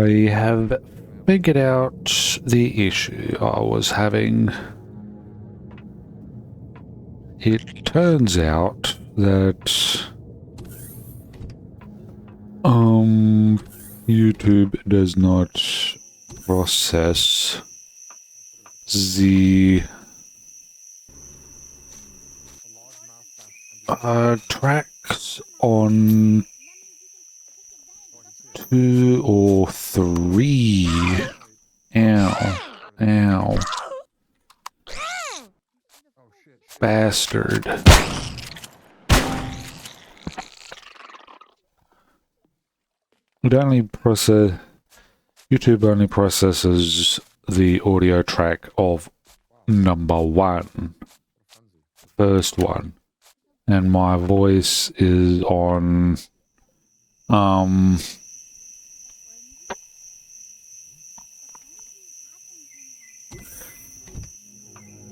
I have figured out the issue I was having. It turns out that YouTube does not process the tracks on 2 or 3. Ow. Ow. Bastard. It only YouTube only processes the audio track of number 1. First one. And my voice is on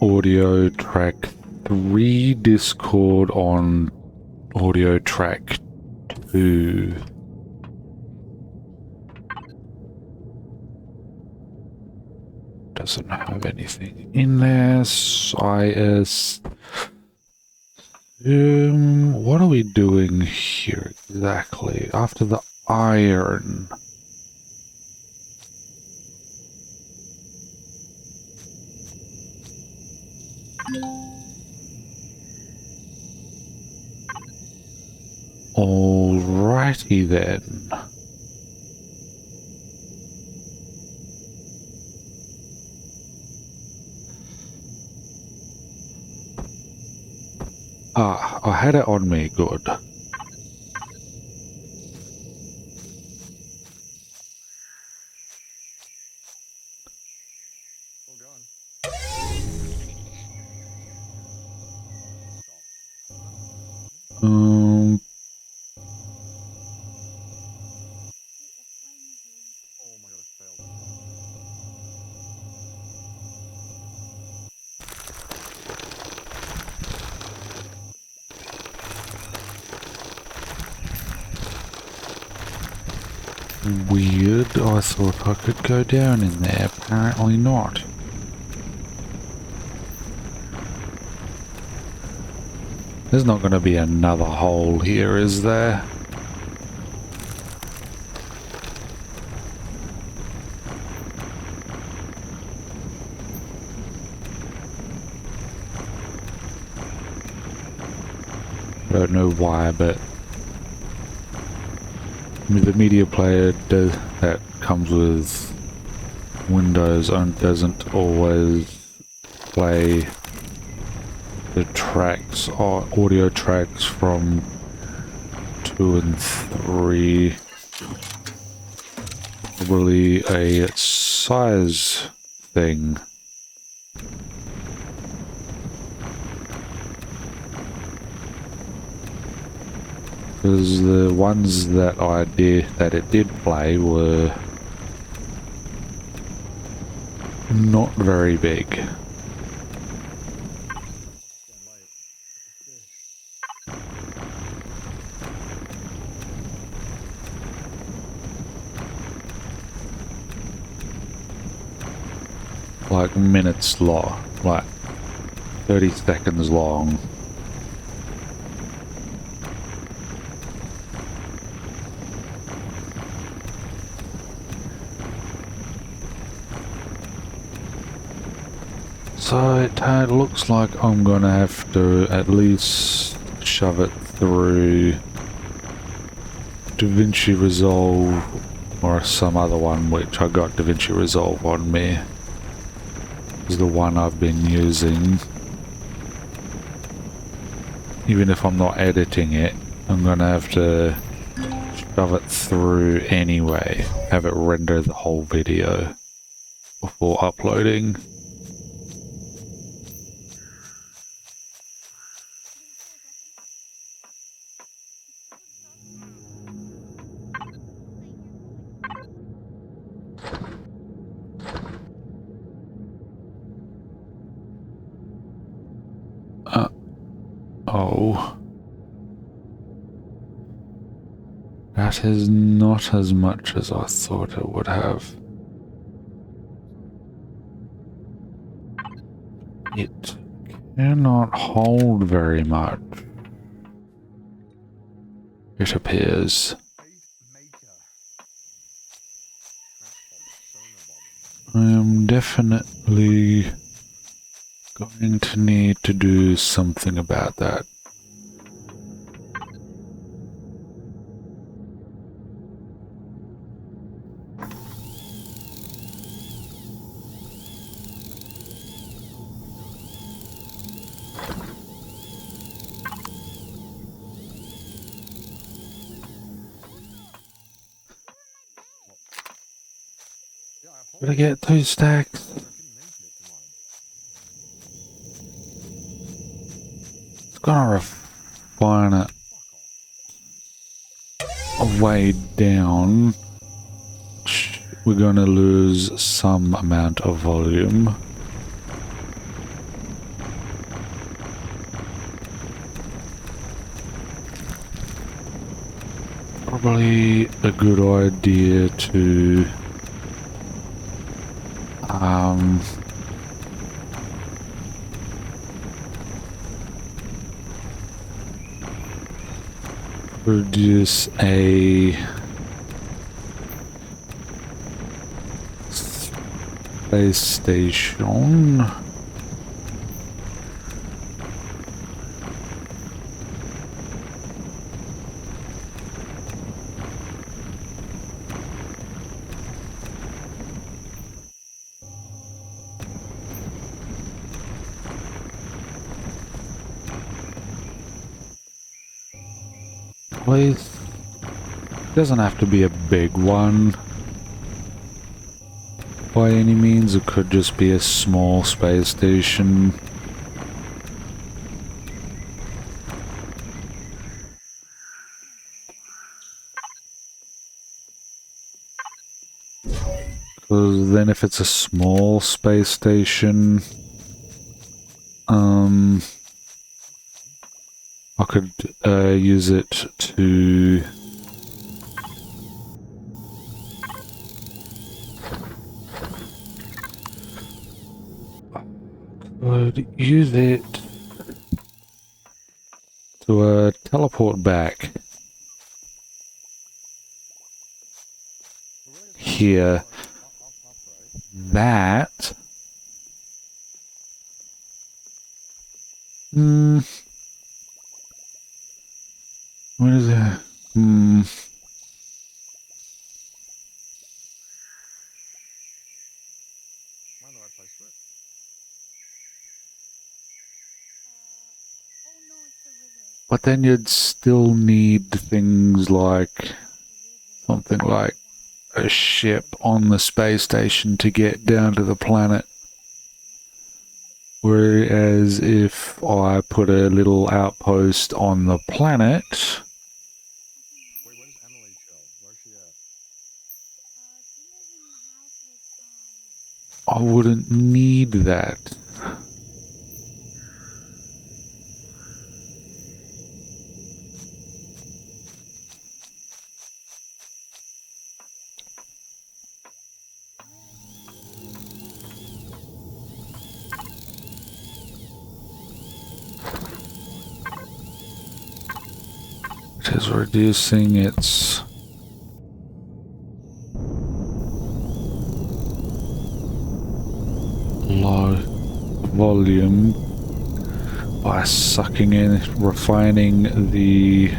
audio track 3, Discord on audio track 2. Doesn't have anything in there. IS. What are we doing here exactly? After the iron. Alrighty then. Ah, I had it on me, good. Weird, I thought I could go down in there, apparently not. There's not going to be another hole here, is there? I don't know why, but the media player that comes with Windows doesn't always play the tracks or audio tracks from 2 and 3. Probably a size thing. Because the ones that it did play were not very big. Like minutes long, like 30 seconds long. So it looks like I'm gonna have to at least shove it through DaVinci Resolve or some other one, which I got DaVinci Resolve on me. Is the one I've been using. Even if I'm not editing it, I'm gonna have to shove it through anyway. Have it render the whole video before uploading. Oh. That is not as much as I thought it would have. It cannot hold very much, it appears. I am definitely going to need to do something about that. Gotta get 2 stacks. It's gonna refine it way down. We're gonna lose some amount of volume. Probably a good idea to produce a space station. Please. Doesn't have to be a big one by any means. It could just be a small space station. Because then if it's a small space station, I could use it to teleport back here. That what is it? But then you'd still need things like something like a ship on the space station to get down to the planet. Whereas if I put a little outpost on the planet, I wouldn't need that. It is reducing its low volume by sucking in, refining the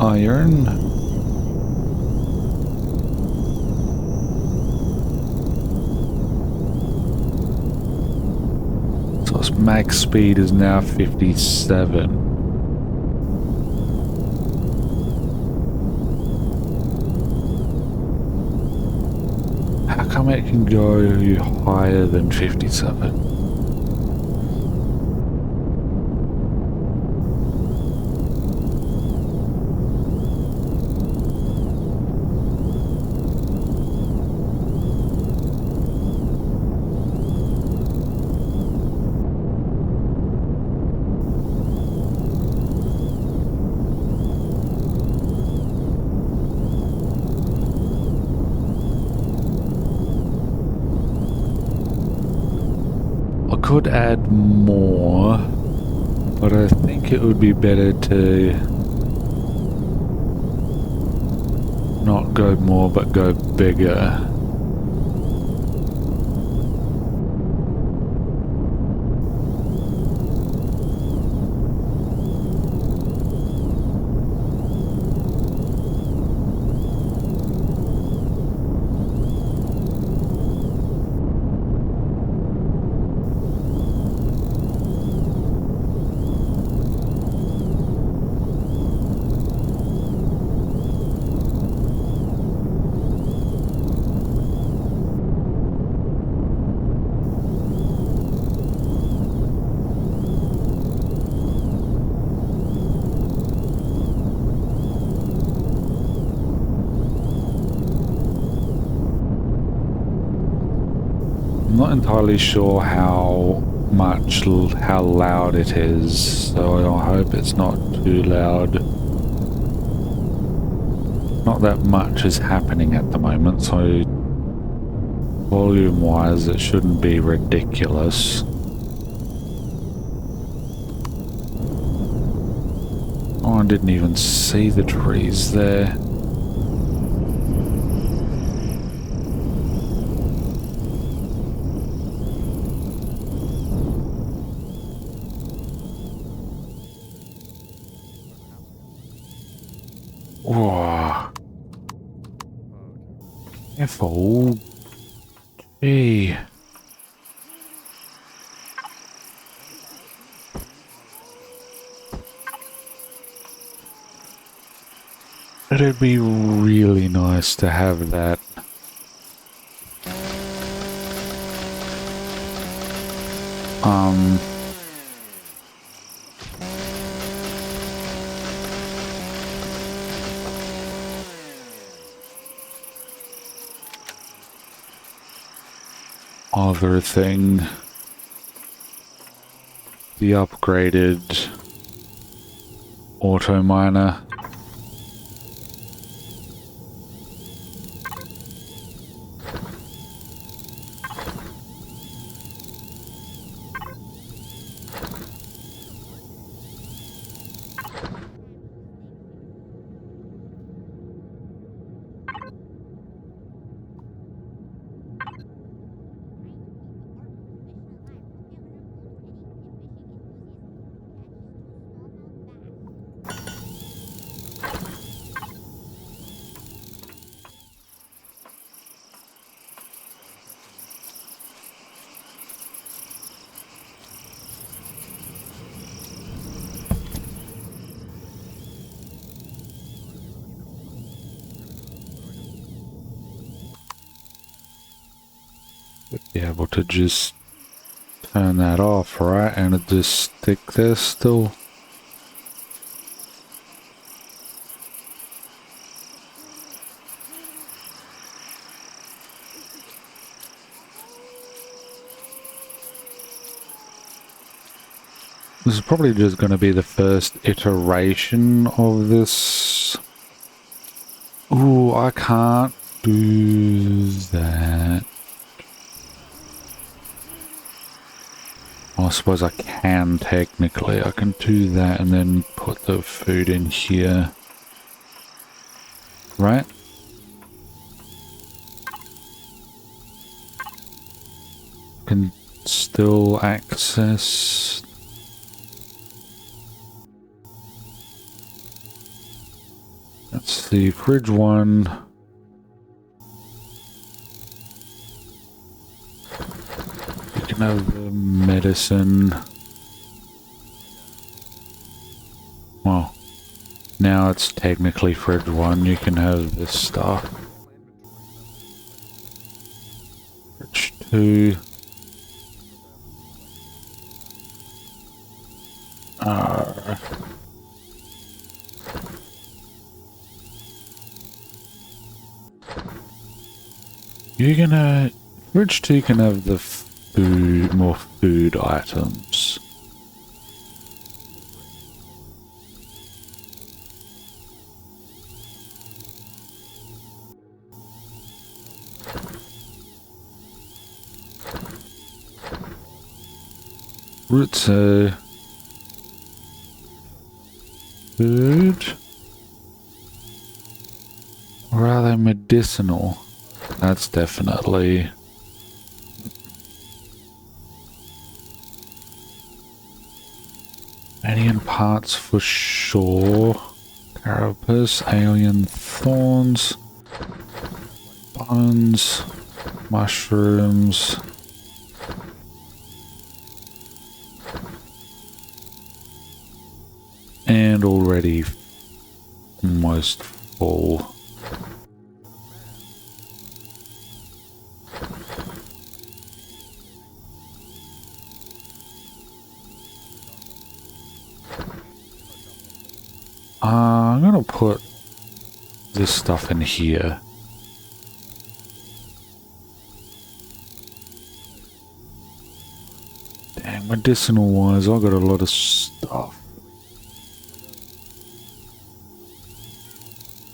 iron. So its max speed is now 57. How come it can go higher than 57? could add more, but I think it would be better to not go more but go bigger. I'm not entirely sure how loud it is, so I hope it's not too loud. Not that much is happening at the moment, so volume wise it shouldn't be ridiculous. Oh, I didn't even see the trees there. Whoa. Careful. Gee. It'd be really nice to have that. Other thing. The upgraded auto miner. Be able to just turn that off, right? And it just stick there still. This is probably just going to be the first iteration of this. Ooh, I can't do that. I suppose I can technically. I can do that and then put the food in here. Right? Can still access. Let's see, fridge 1. You can have the medicine. Well, now it's technically fridge 1. You can have this stuff. Fridge 2. You're gonna... Fridge 2 can have the food, more food items. Roots are food? Or are they medicinal? That's definitely... alien parts for sure. Carapace, alien thorns, bones, mushrooms. And already almost full. I'm gonna put this stuff in here. Dang, medicinal wise, I got a lot of stuff.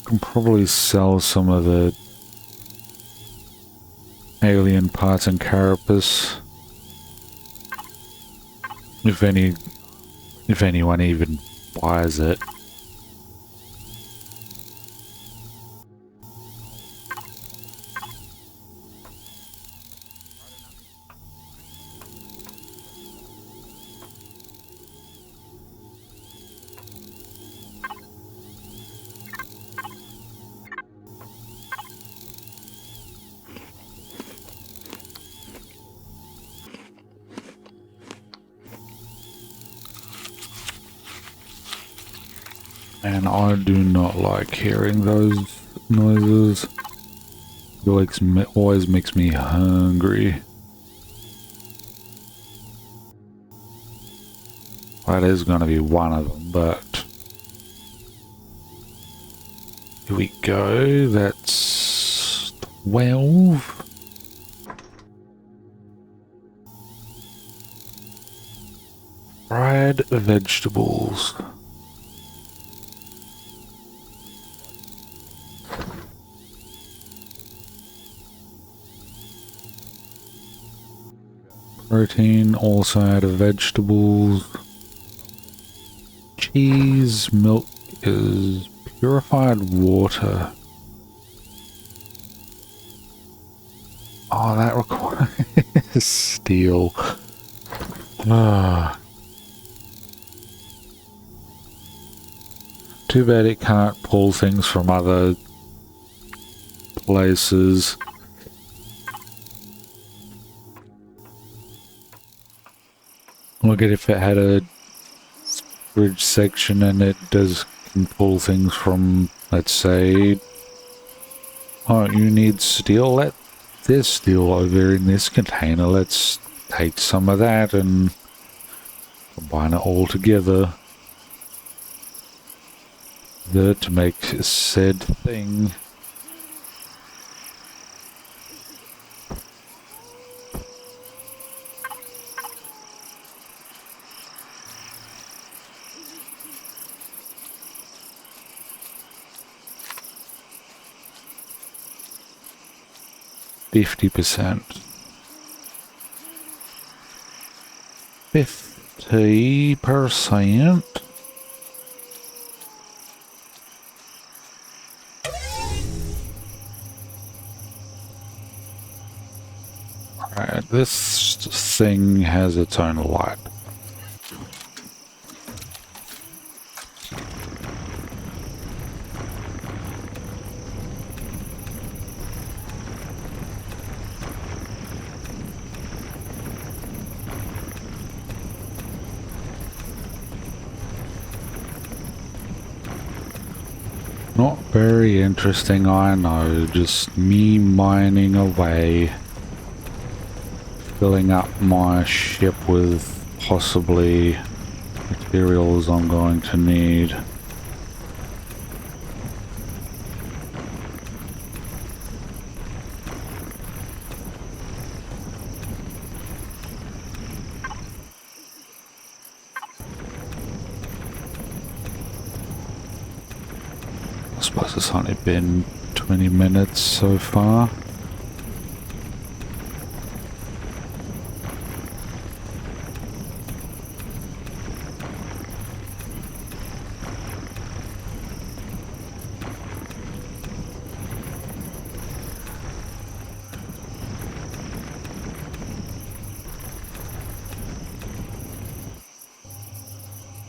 Can probably sell some of the alien parts and carapace. If anyone even buys it. And I do not like hearing those noises. It always makes me hungry. That is going to be one of them, but... here we go. That's 12. Fried vegetables. Protein, also out of vegetables. Cheese, milk is purified water. Oh, that requires steel. Ah. Too bad it can't pull things from other places. Look at if it had a fridge section and it can pull things from, let's say, oh, you need steel, there's steel over in this container, let's take some of that and combine it all together to make said thing. $50. 50%. Alright, this thing has its own light. Not very interesting, I know, just me mining away, filling up my ship with possibly materials I'm going to need. I suppose it's only been 20 minutes so far.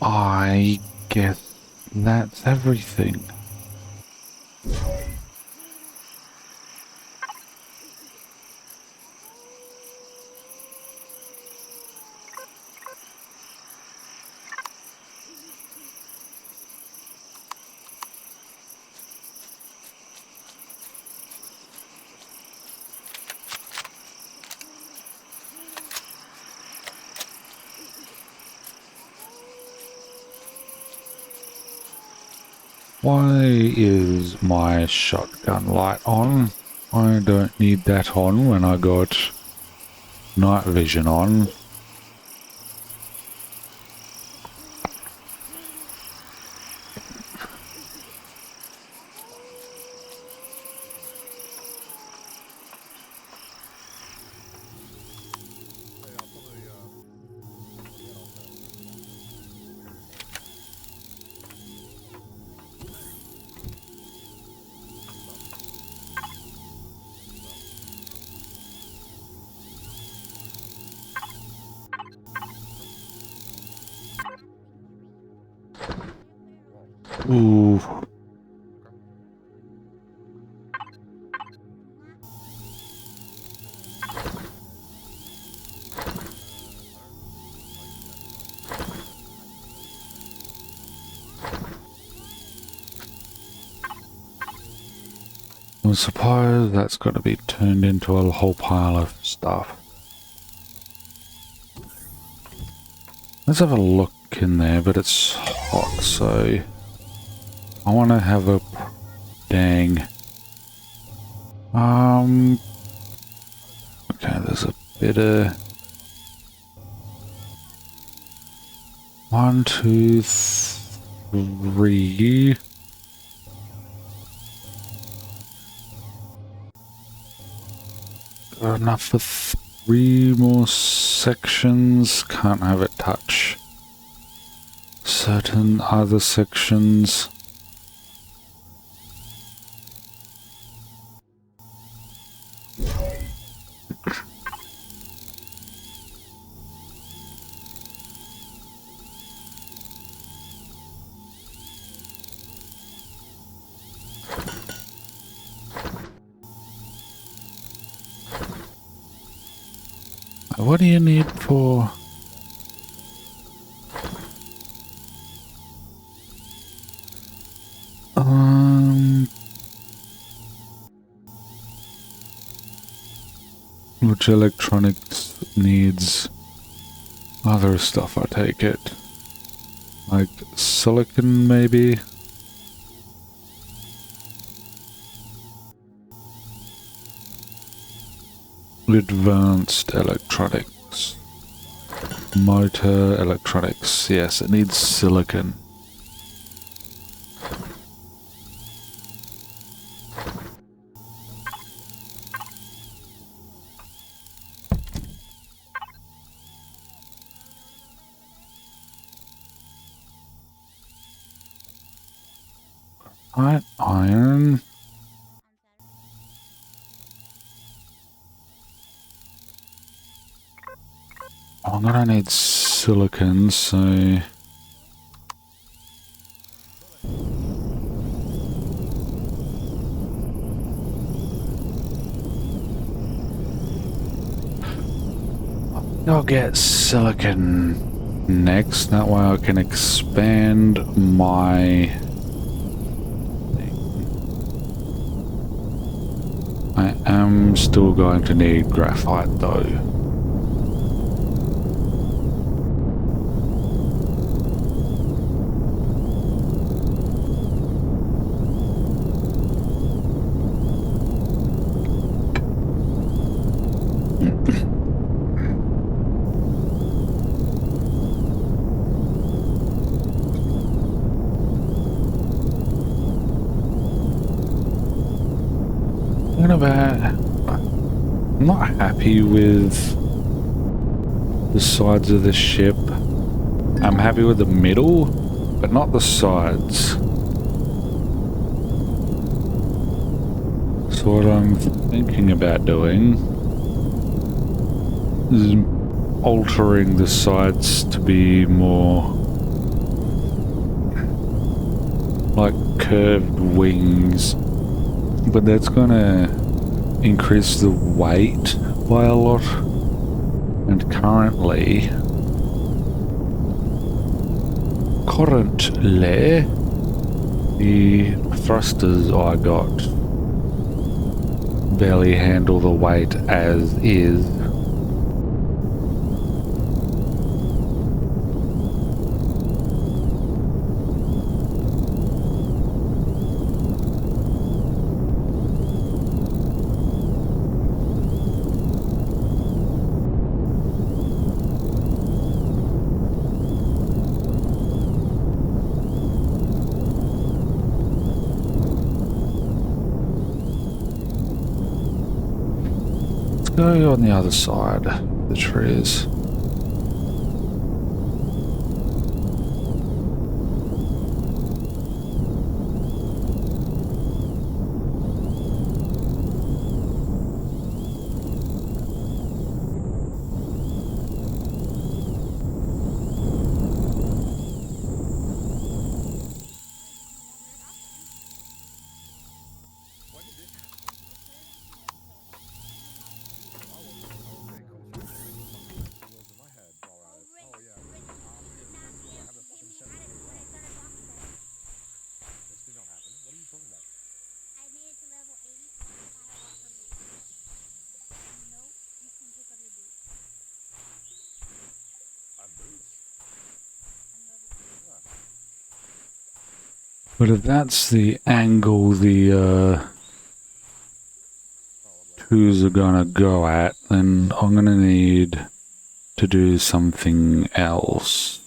I guess that's everything. Why is my shotgun light on? I don't need that on when I got night vision on. Ooh. I suppose that's got to be turned into a whole pile of stuff. Let's have a look in there, but it's hot, so I want to have a dang. Okay, there's a bit of 1, 2, 3. Got enough for 3 more sections. Can't have it touch certain other sections. What do you need for... Which electronics needs other stuff, I take it. Like silicon, maybe? Advanced electronics. Motor electronics. Yes, it needs silicon. Right, iron. I'm gonna need silicon, so... I'll get silicon next, that way I can expand my... I am still going to need graphite though. I'm not happy with the sides of the ship. I'm happy with the middle, but not the sides. So what I'm thinking about doing is altering the sides to be more like curved wings, but that's gonna increase the weight by a lot. And currently, the thrusters I got barely handle the weight as is. Go on the other side of the trees. But if that's the angle the twos are gonna go at, then I'm gonna need to do something else.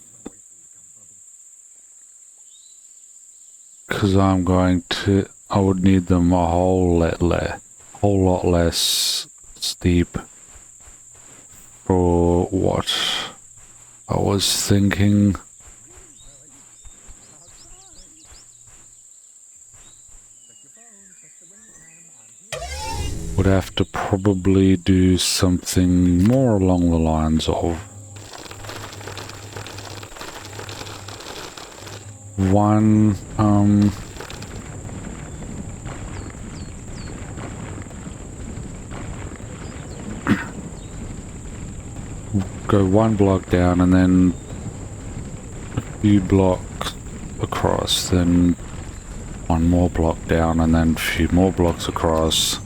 Because I would need them a whole lot less steep for what I was thinking. Would have to probably do something more along the lines of one, go one block down and then a few blocks across, then one more block down and then a few more blocks across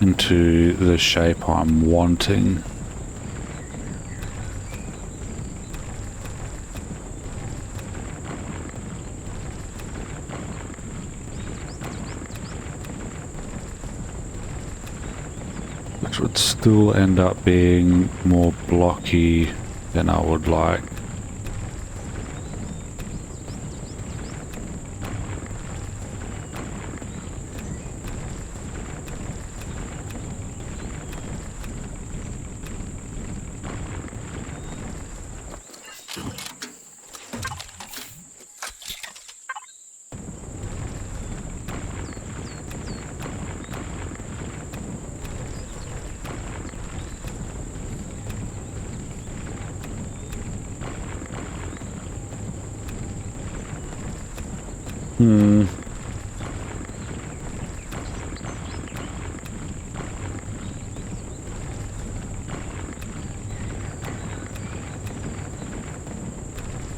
into the shape I'm wanting. Which would still end up being more blocky than I would like.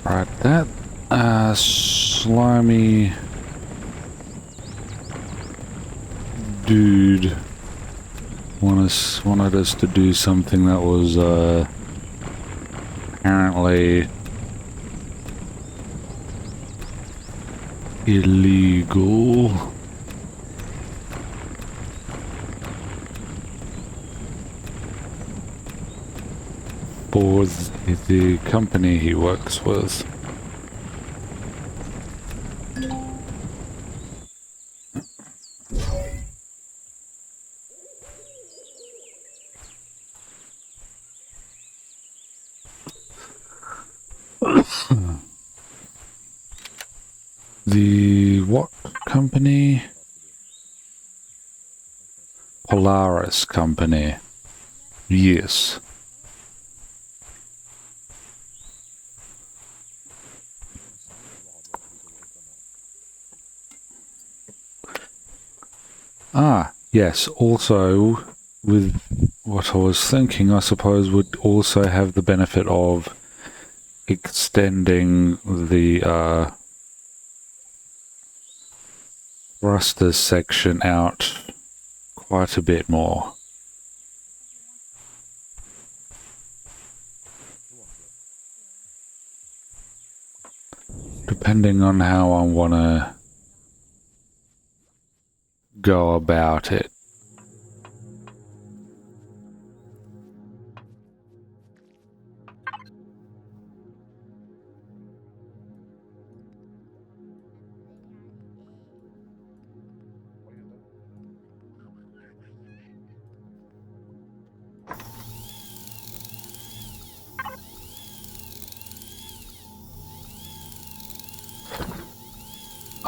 Right, that slimy dude wanted us to do something that was apparently illegal. For the company he works with. The what company? Polaris company. Yes. Ah, yes, also with what I was thinking, I suppose would also have the benefit of extending the thruster section out quite a bit more. Depending on how I want to go about it.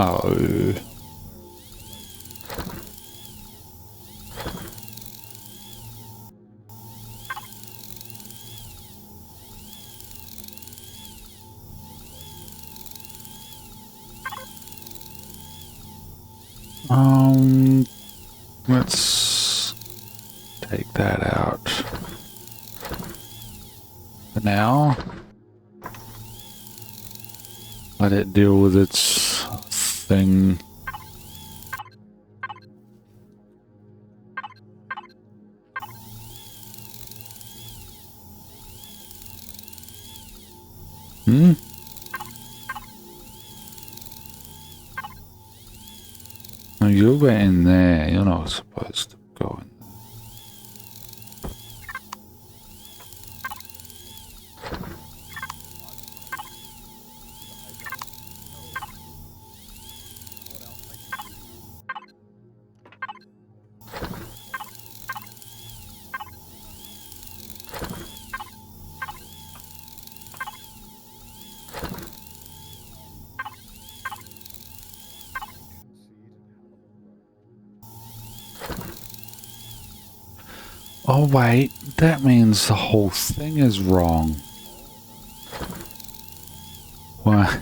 Oh. Let's take that out for now. Let it deal with its thing. Hmm? No, you went in there. You're not supposed to go in. Oh wait, that means the whole thing is wrong. Why?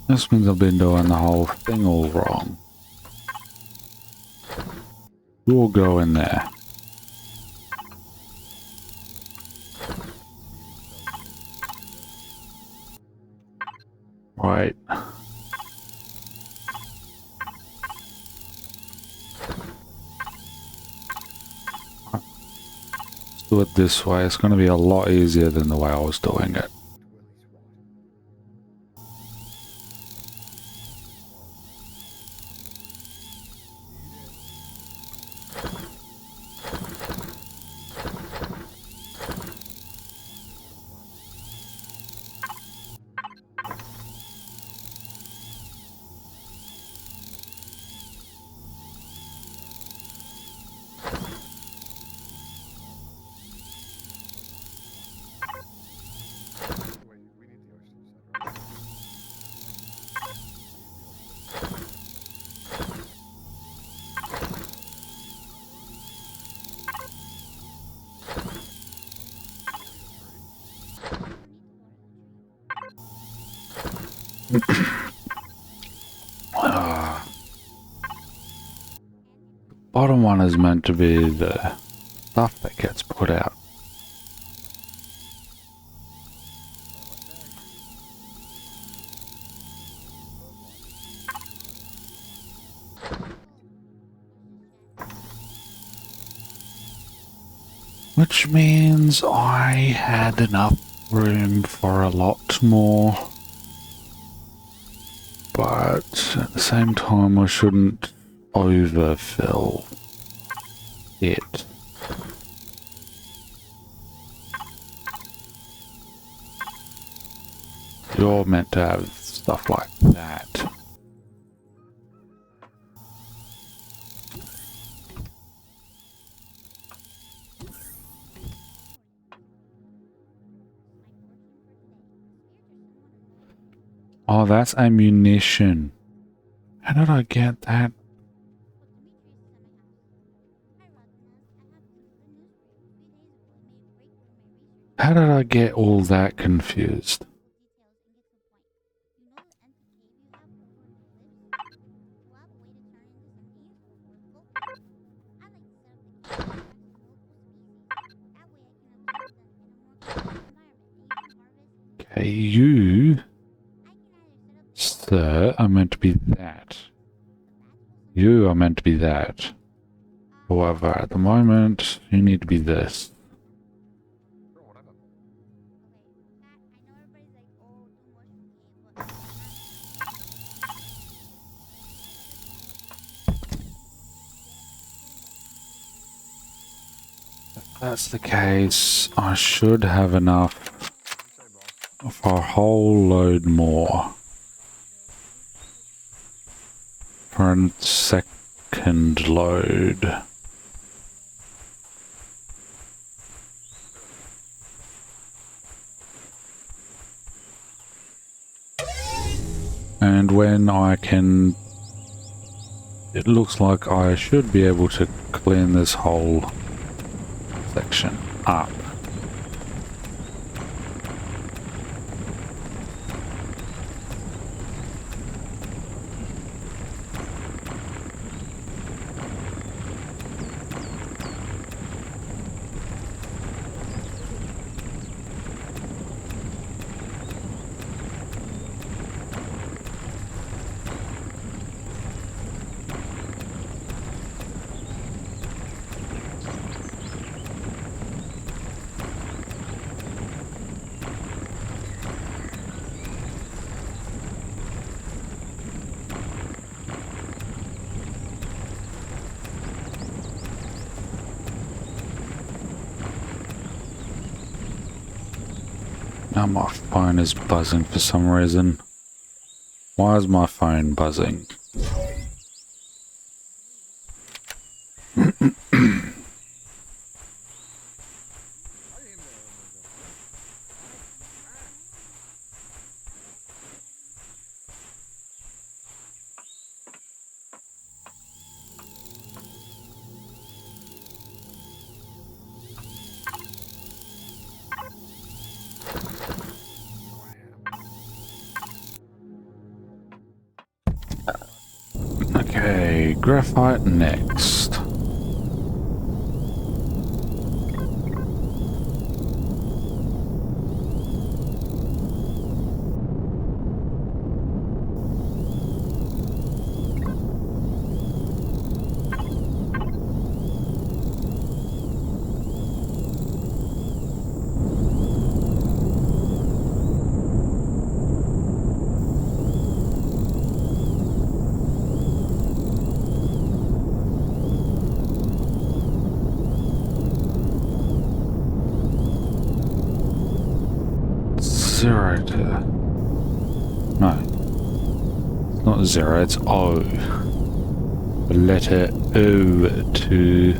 This means I've been doing the whole thing all wrong. You'll go in there. Right. Let's do it this way. It's going to be a lot easier than the way I was doing it. Bottom one is meant to be the stuff that gets put out. Which means I had enough room for a lot more. But at the same time, I shouldn't overfill it. You're meant to have stuff like that. Oh, that's ammunition. How did I get that? How did I get all that confused? Okay, you, sir, are meant to be that. You are meant to be that. However, at the moment, you need to be this. If that's the case, I should have enough for a whole load more. For a second load. And when I can... It looks like I should be able to clean this whole section up. Now my phone is buzzing for some reason. Why is my phone buzzing? Okay, graphite next. Zero to... No. It's not zero, it's O. The letter O to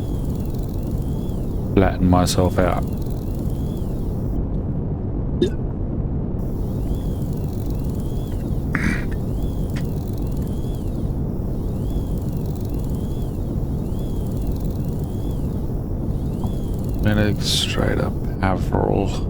flatten myself out. Minute straight up Avril.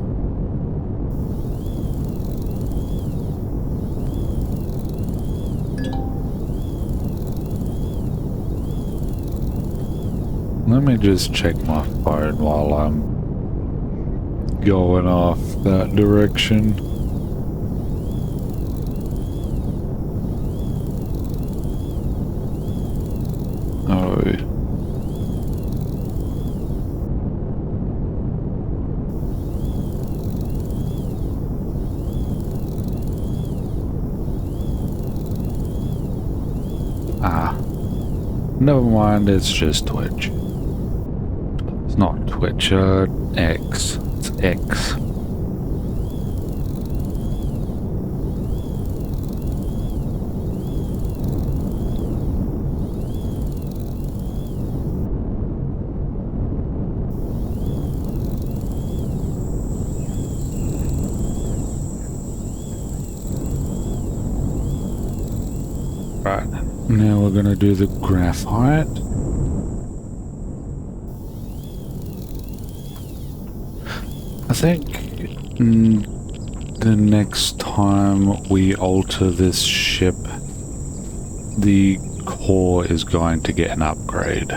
Let me just check my phone while I'm going off that direction. Oh. Ah. Never mind, it's just Twitch. Not Twitch, X. It's X. Right, now we're gonna do the graphite. I think the next time we alter this ship, the core is going to get an upgrade.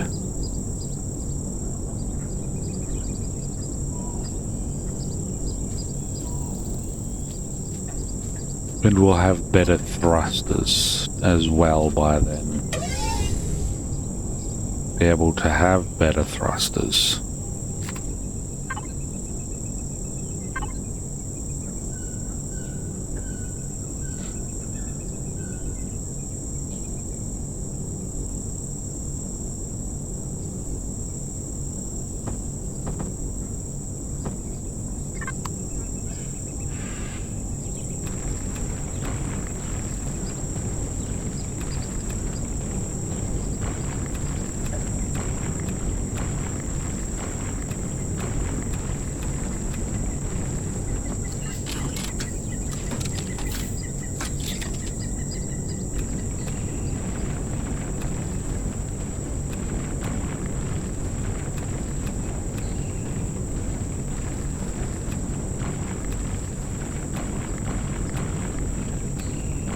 And we'll have better thrusters as well by then. Be able to have better thrusters.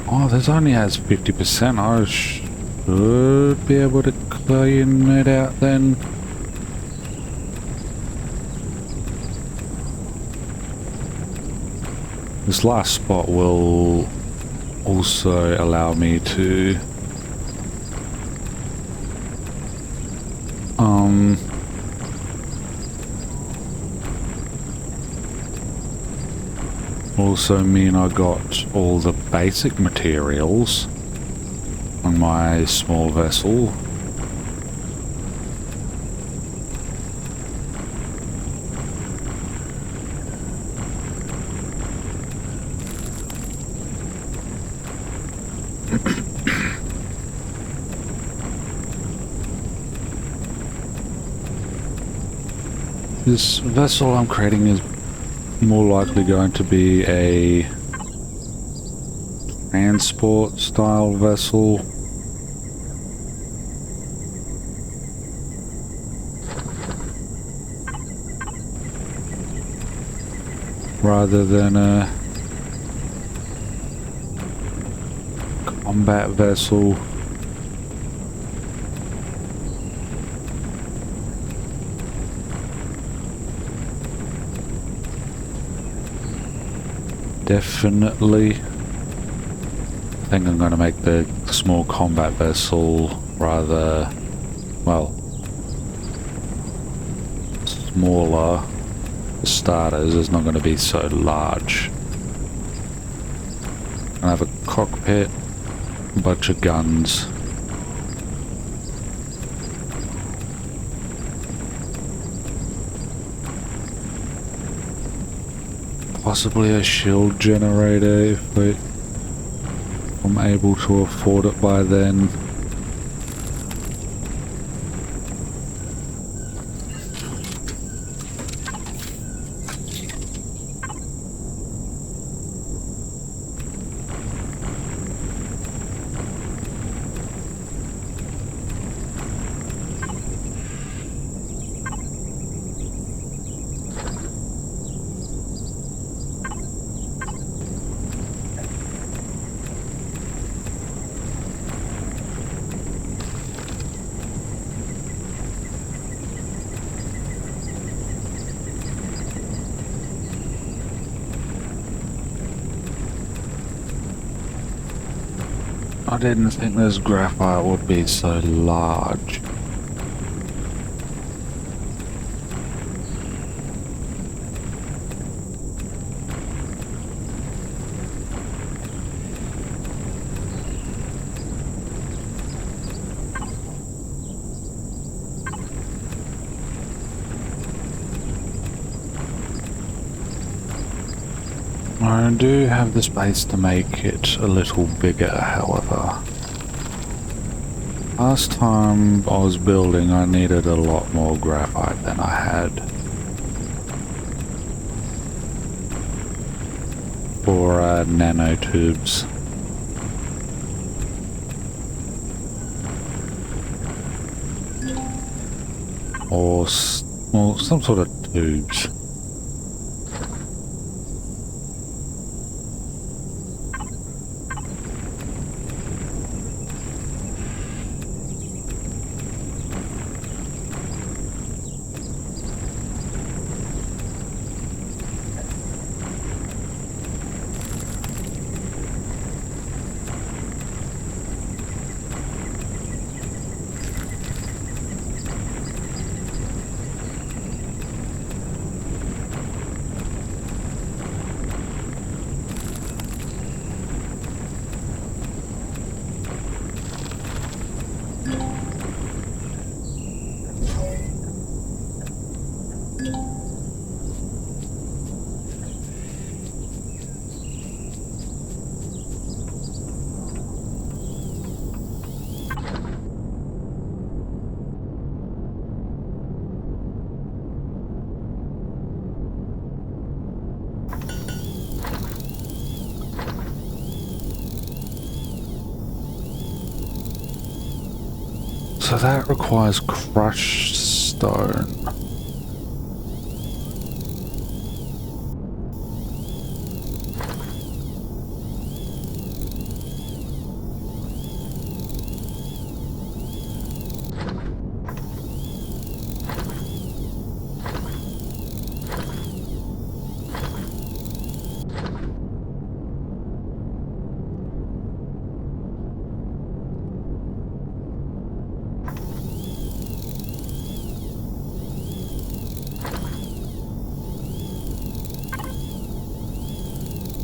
Oh, this only has 50%. I should be able to clean it out then. This last spot will also allow me to also mean I got all the basic materials on my small vessel. This vessel I'm creating is more likely going to be a transport style vessel. Rather than a combat vessel. Definitely. I think I'm going to make the small combat vessel rather, well, smaller. For starters, it's not going to be so large. I have a cockpit, a bunch of guns. Possibly a shield generator if I'm able to afford it by then. I didn't think this graphite would be so large. I do have the space to make it a little bigger, however. Last time I was building, I needed a lot more graphite than I had for nanotubes. Or well, some sort of tubes. So that requires crushed stone.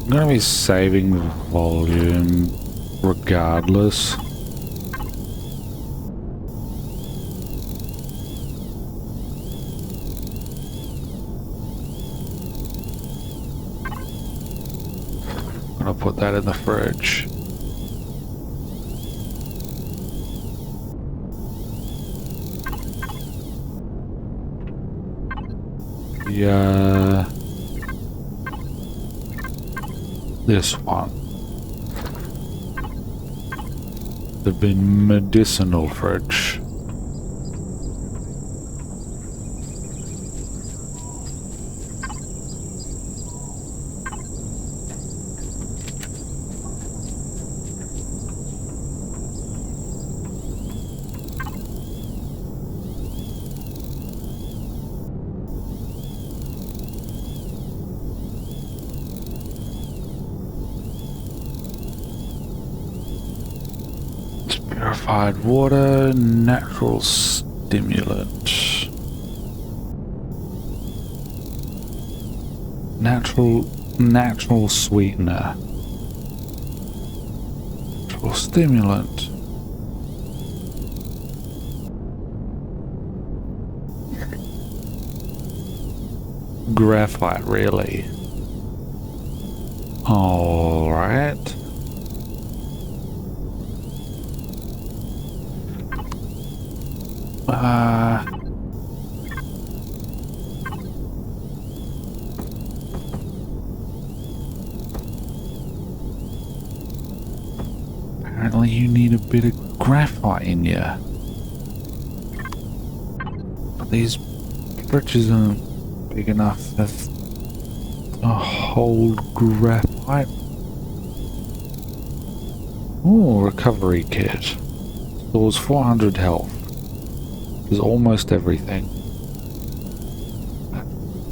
I'm going to be saving the volume regardless. I'm going to put that in the fridge. Yeah. This one. The medicinal fridge. Purified water, natural stimulant. Natural sweetener. Natural stimulant. Graphite, really? Alright. Apparently you need a bit of graphite in you. But these bridges aren't big enough to hold graphite. Ooh, recovery kit. Stores 400 health. Is almost everything.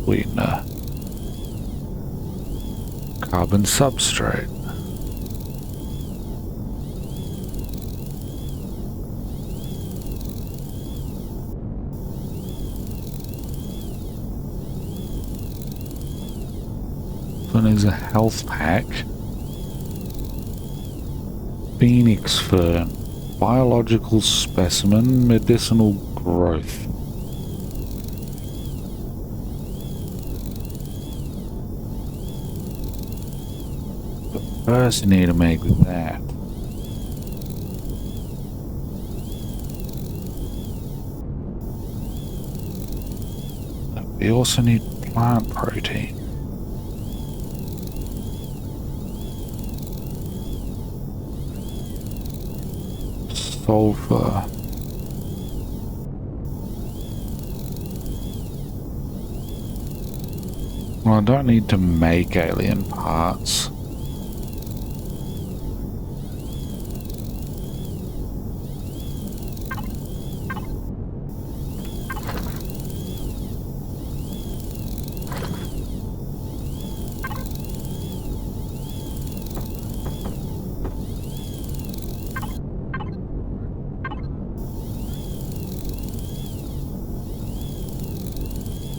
Sweetener. Carbon substrate. One is a health pack. Phoenix fern. Biological specimen. Medicinal growth. But first you need to make that. We also need plant protein. Sulfur. Well, I don't need to make alien parts.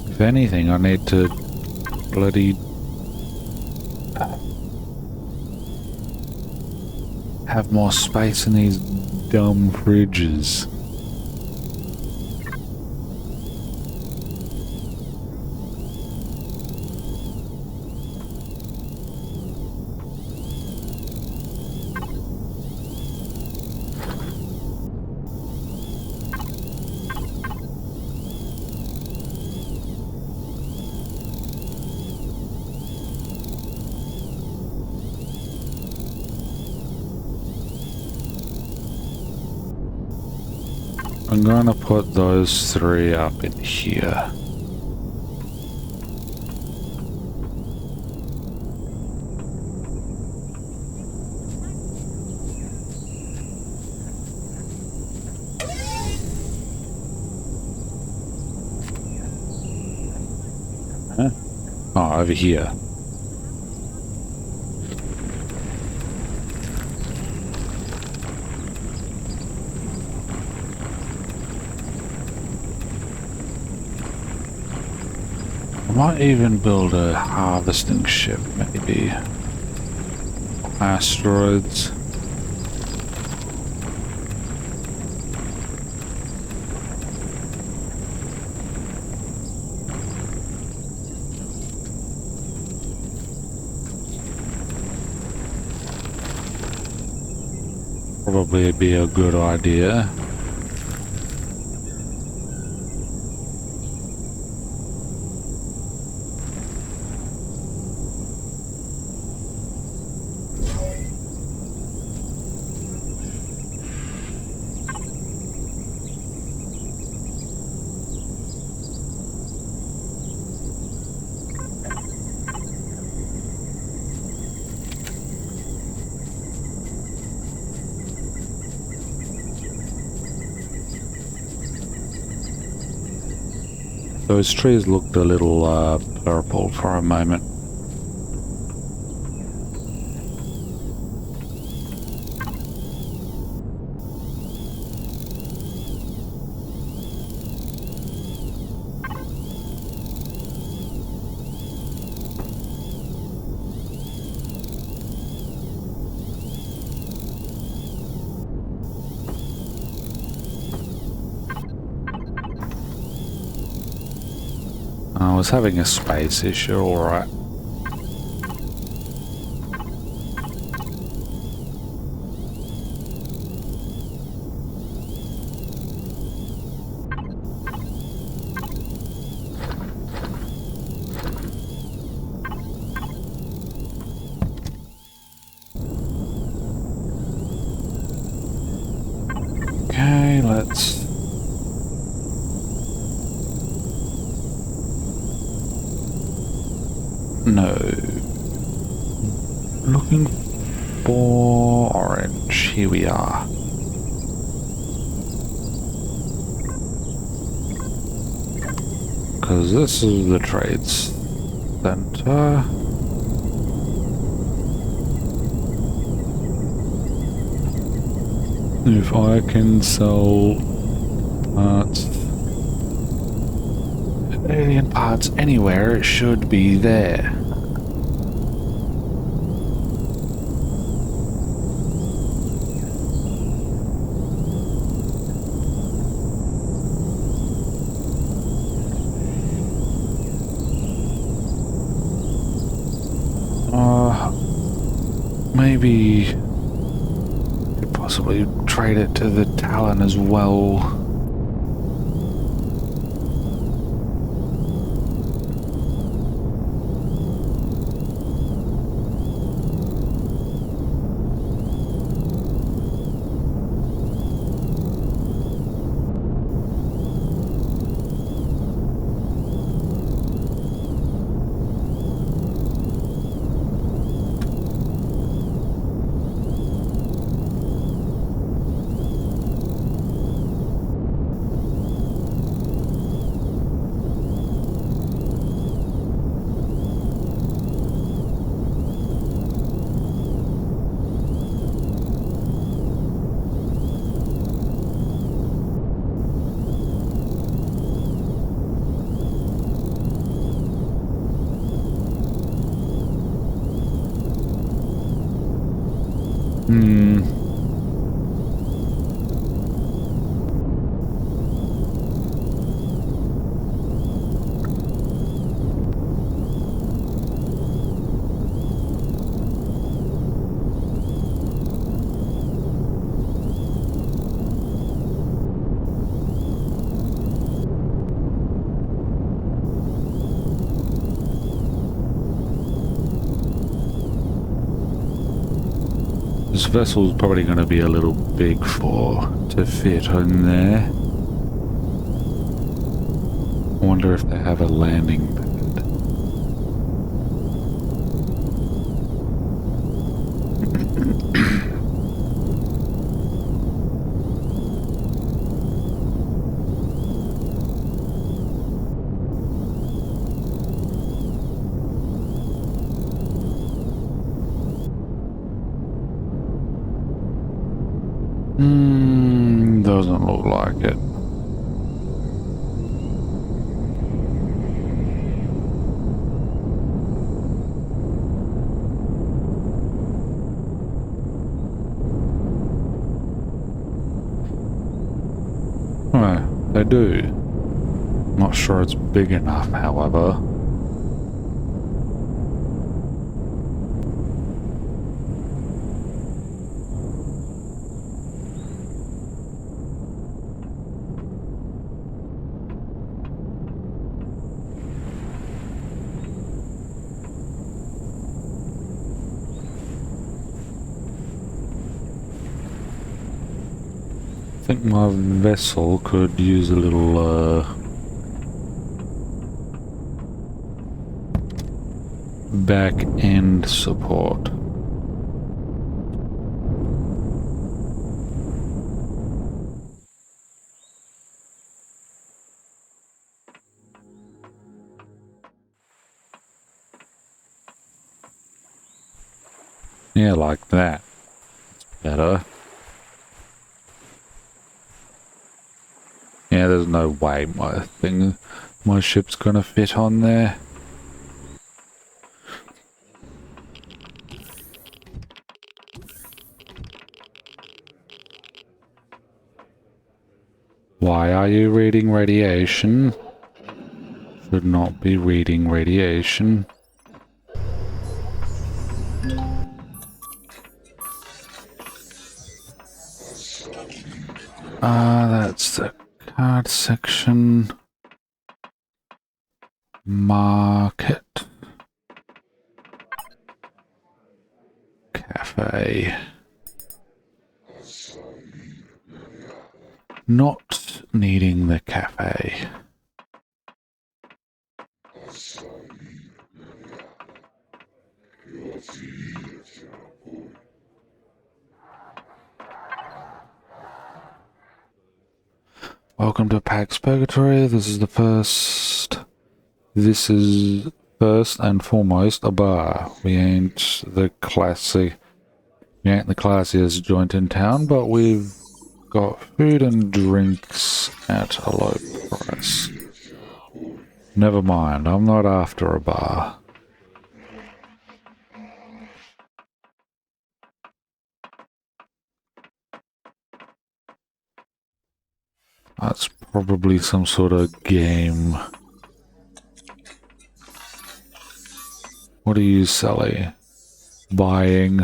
If anything, I need to bloody have more space in these dumb fridges. I'm gonna put those three up in here. Huh? Oh, over here. I might even build a harvesting ship, maybe. Asteroids. Probably be a good idea. Those trees looked a little purple for a moment. I was having a space issue, alright. Okay, let's... No. Looking for orange. Here we are. Because this is the trades center. If I can sell parts, alien parts anywhere, it should be there. Maybe could possibly trade it to the Talon as well. This vessel's probably going to be a little big to fit in there. wonder if they have a landing pad. Doesn't look like it. Oh, they do. Not sure it's big enough, however. I think my vessel could use a little back end support. Yeah, like that. Better. Yeah, there's no way my ship's gonna fit on there. Why are you reading radiation? Should not be reading radiation. That's the card section. Market. Cafe. Not needing the cafe. Welcome to Pax Purgatory. This is first and foremost a bar. We ain't the classiest joint in town, but we've got food and drinks at a low price. Never mind, I'm not after a bar. That's probably some sort of game. What are you selling? Buying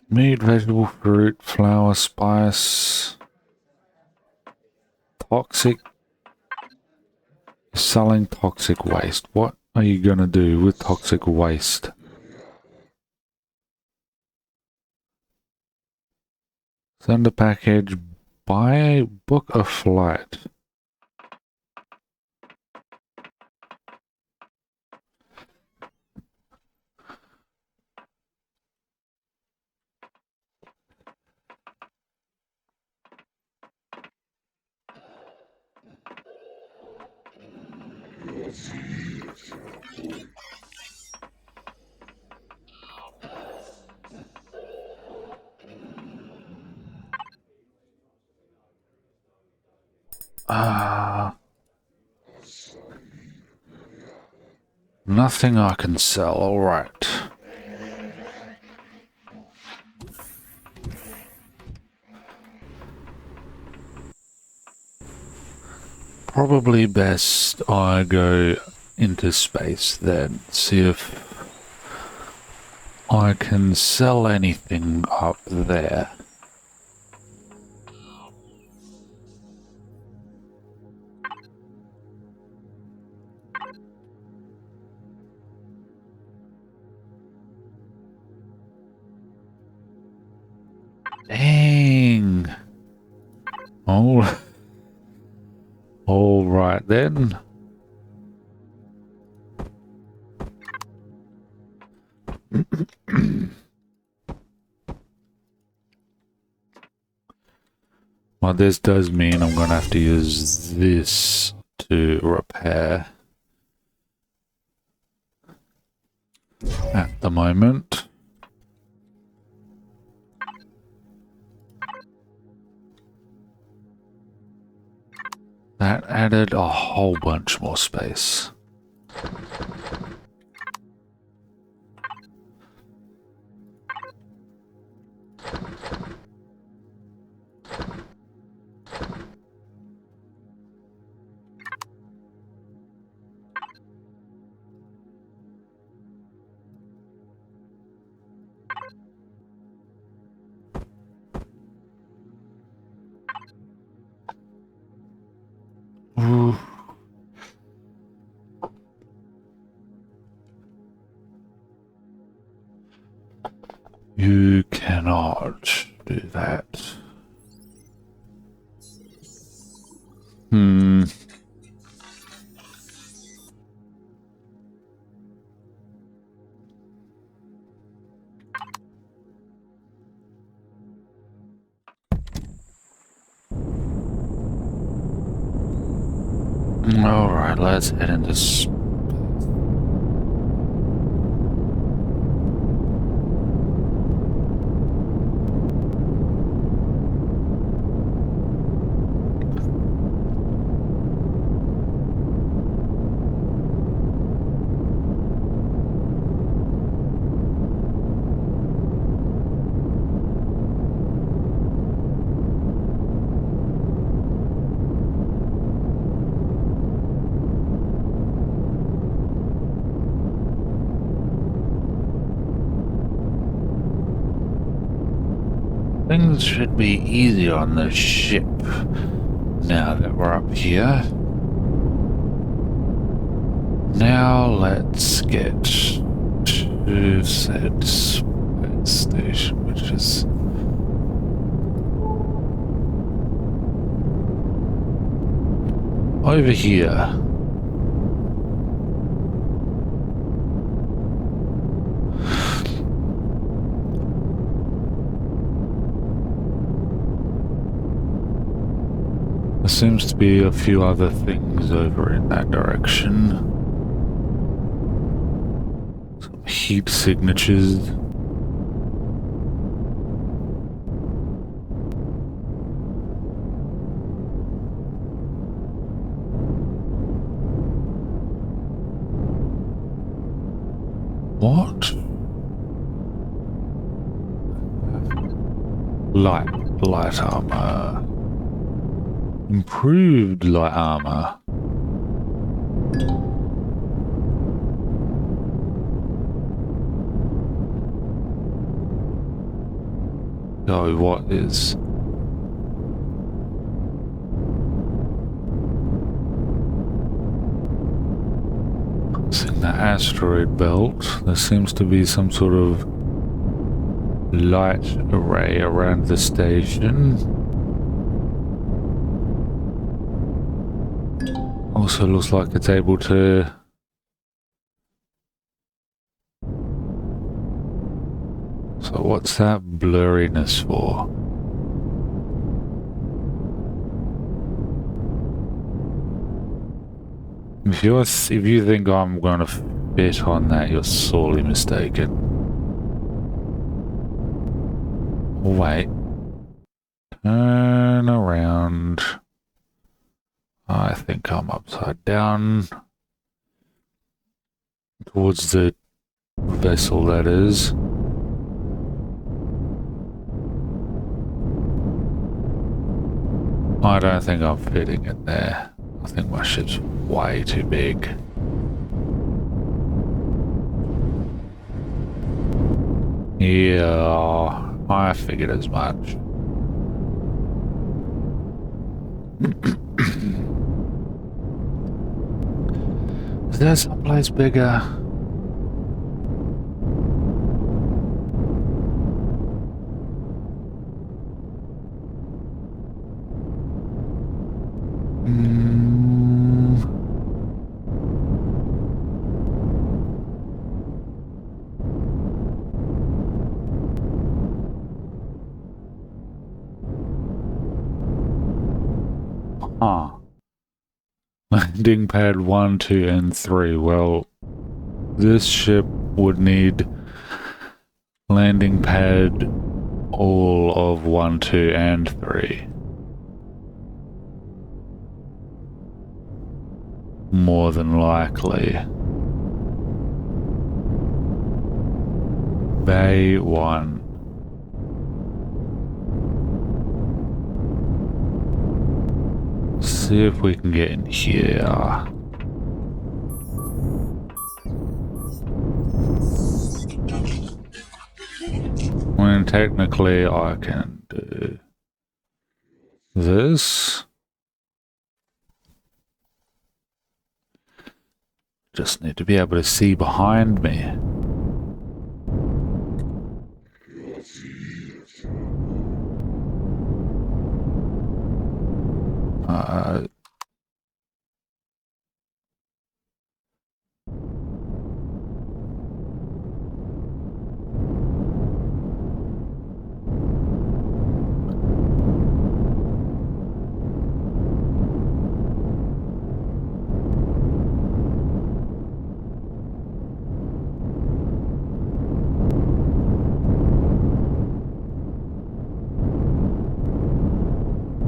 meat, vegetable, fruit, flour, spice, toxic. Selling toxic waste. What are you gonna do with toxic waste? Send a package. Book a flight. Nothing I can sell. All right. Probably best I go into space then. See if I can sell anything up there. Dang. Oh. back then. Well, this does mean I'm gonna have to use this to repair at the moment. That added a whole bunch more space. Ooh. You cannot do that. Alright, let's head into space. Things should be easier on the ship now that we're up here. Now let's get to said space station, which is over here. There seems to be a few other things over in that direction. Some heat signatures. What? Light armor. Improved light armor. So what is... It's in the asteroid belt. There seems to be some sort of light array around the station. Also looks like it's able to... So what's that blurriness for? If you think I'm going to fit on that, you're sorely mistaken. Wait. Turn around. I think I'm upside down. Towards the vessel, that is. I don't think I'm fitting it there. I think my ship's way too big. Yeah, I figured as much. Is there someplace bigger? landing pad 1, 2, and 3. Well, this ship would need landing pad all of 1, 2, and 3. More than likely. Bay 1. See if we can get in here. When technically I can do this. Just need to be able to see behind me.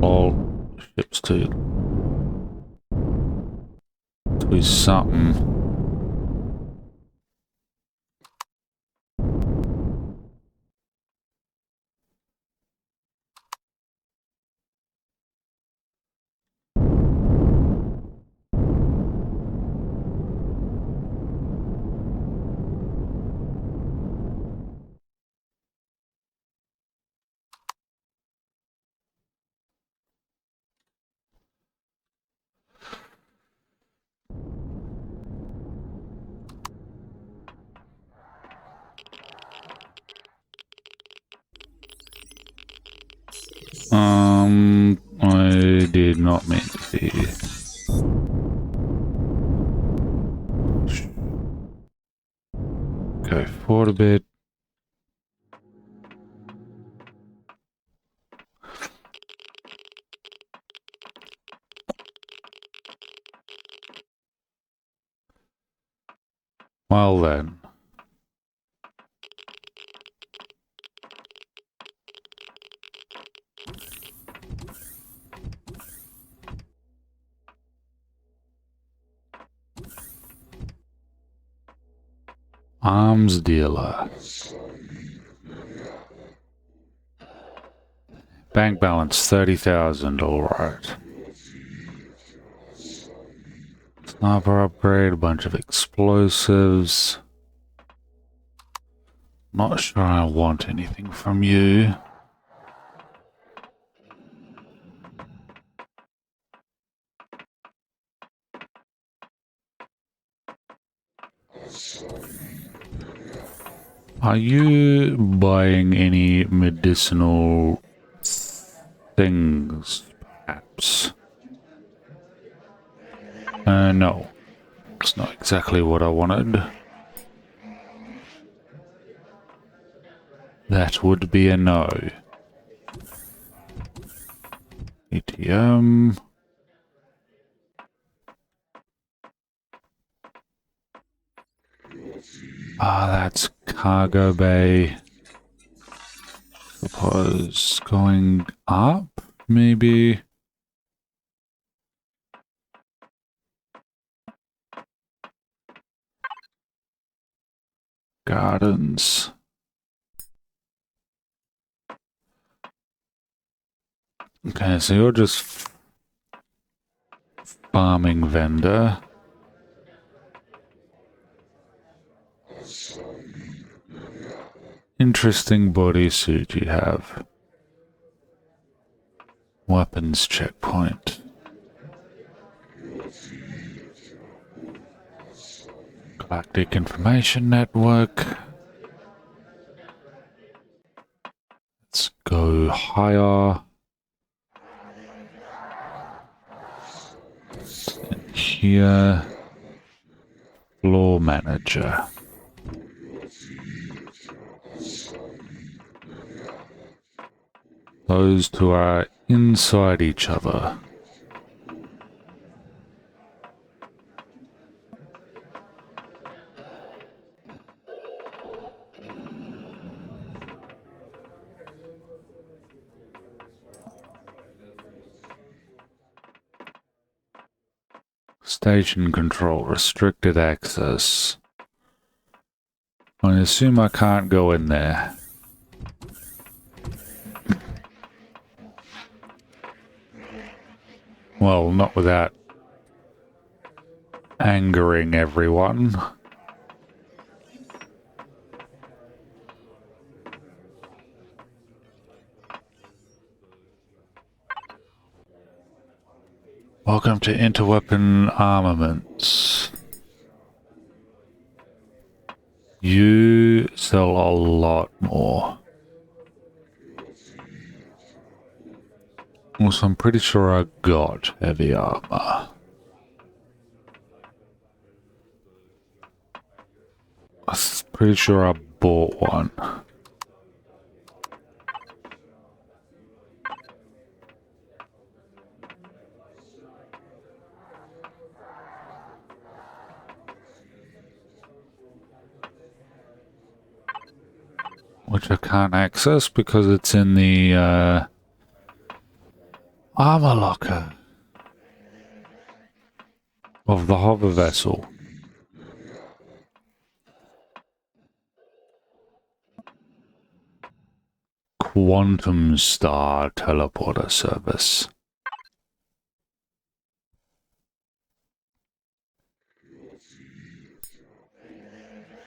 All ships to something. I did not mean to see. Go forward a bit. Well then. Arms dealer. Bank balance 30,000, alright. Sniper upgrade, a bunch of explosives. Not sure I want anything from you. Are you buying any medicinal things, perhaps? No. It's not exactly what I wanted. That would be a no. ATM. Ah, that's cargo bay. Suppose going up, maybe. Gardens. Okay, so you're just farming vendor. Interesting bodysuit you have. Weapons checkpoint. Galactic Information Network. Let's go higher. And here, floor manager. Those two are inside each other. Station control, restricted access. I assume I can't go in there. Well, not without angering everyone. Welcome to Interweapon Armaments. You sell a lot more. Also, I'm pretty sure I got heavy armor. I'm pretty sure I bought one. Which I can't access because it's in the armor locker of the hover vessel. Quantum Star teleporter service.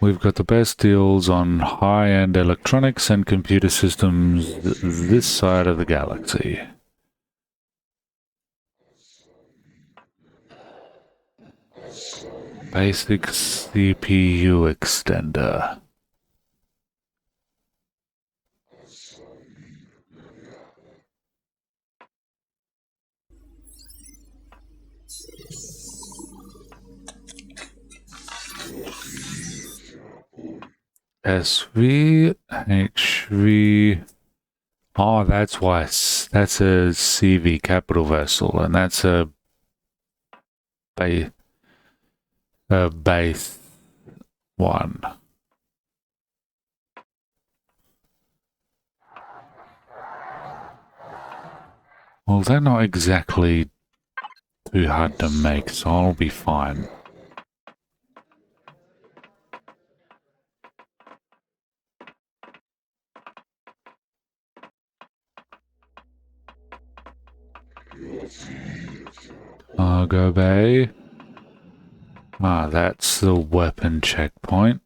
We've got the best deals on high-end electronics and computer systems this side of the galaxy. Basic CPU extender. SV, HV. Oh, that's why. That's a CV capital vessel, and that's a base one. Well, they're not exactly too hard to make, so I'll be fine. Cargo bay. Ah, that's the weapon checkpoint.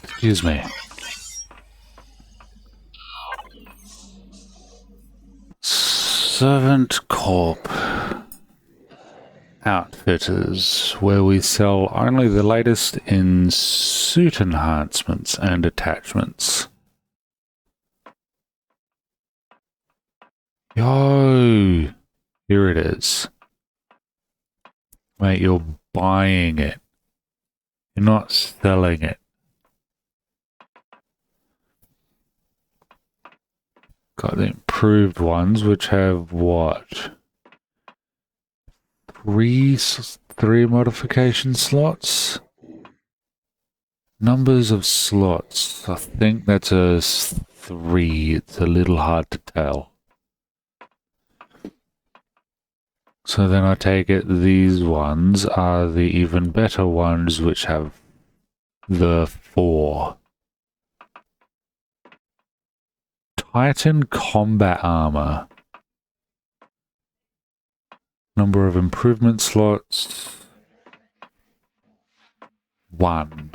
Excuse me. Servant Corp. Outfitters, where we sell only the latest in suit enhancements and attachments. Yo! Here it is. Mate, you're buying it. You're not selling it. Got the improved ones, which have what? Three modification slots? Numbers of slots. I think that's a 3. It's a little hard to tell. So then I take it these ones are the even better ones, which have the 4. Titan combat armor. Number of improvement slots. 1.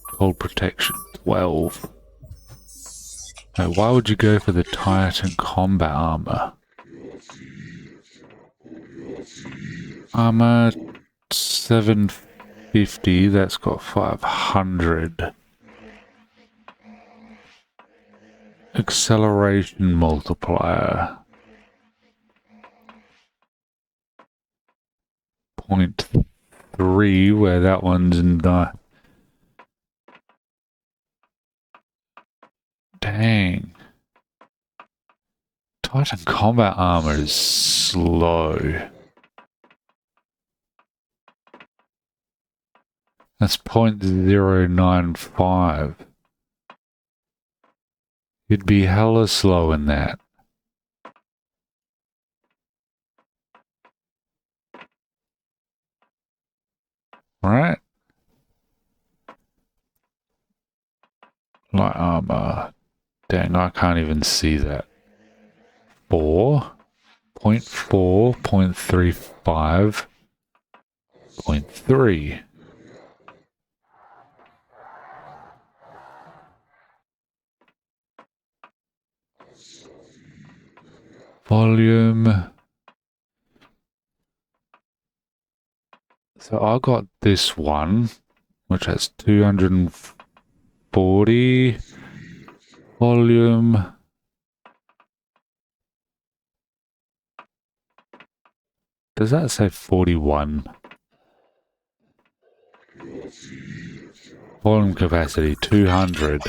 Cold protection. 12. Now, why would you go for the Titan combat armor? Armor 750, that's got 500. Acceleration multiplier. 0.3, where that one's in the... Dang. Titan combat armor is slow. That's 0.095. You'd be hella slow in that. Right? Light armor. Dang, I can't even see that. 4. 0.4, 0.35, 0.3. Volume. So I got this one, which has 240 volume. Does that say 41? Volume capacity 200.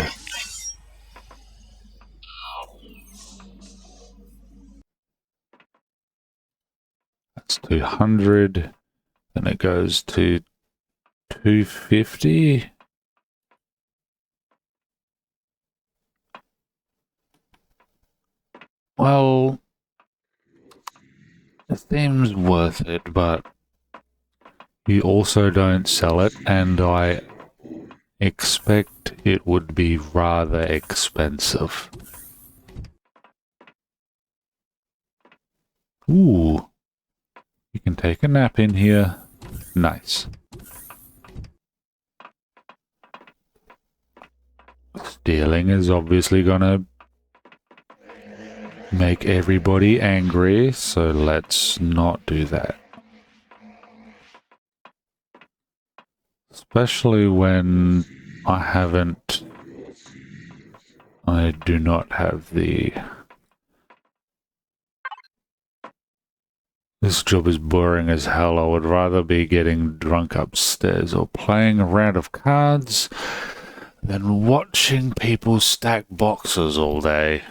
That's 200. Then it goes to 250. Well, it seems worth it, but you also don't sell it, and I expect it would be rather expensive. Ooh. You can take a nap in here. Nice. Stealing is obviously gonna make everybody angry, so let's not do that. Especially when I do not have the... This job is boring as hell. I would rather be getting drunk upstairs or playing a round of cards than watching people stack boxes all day.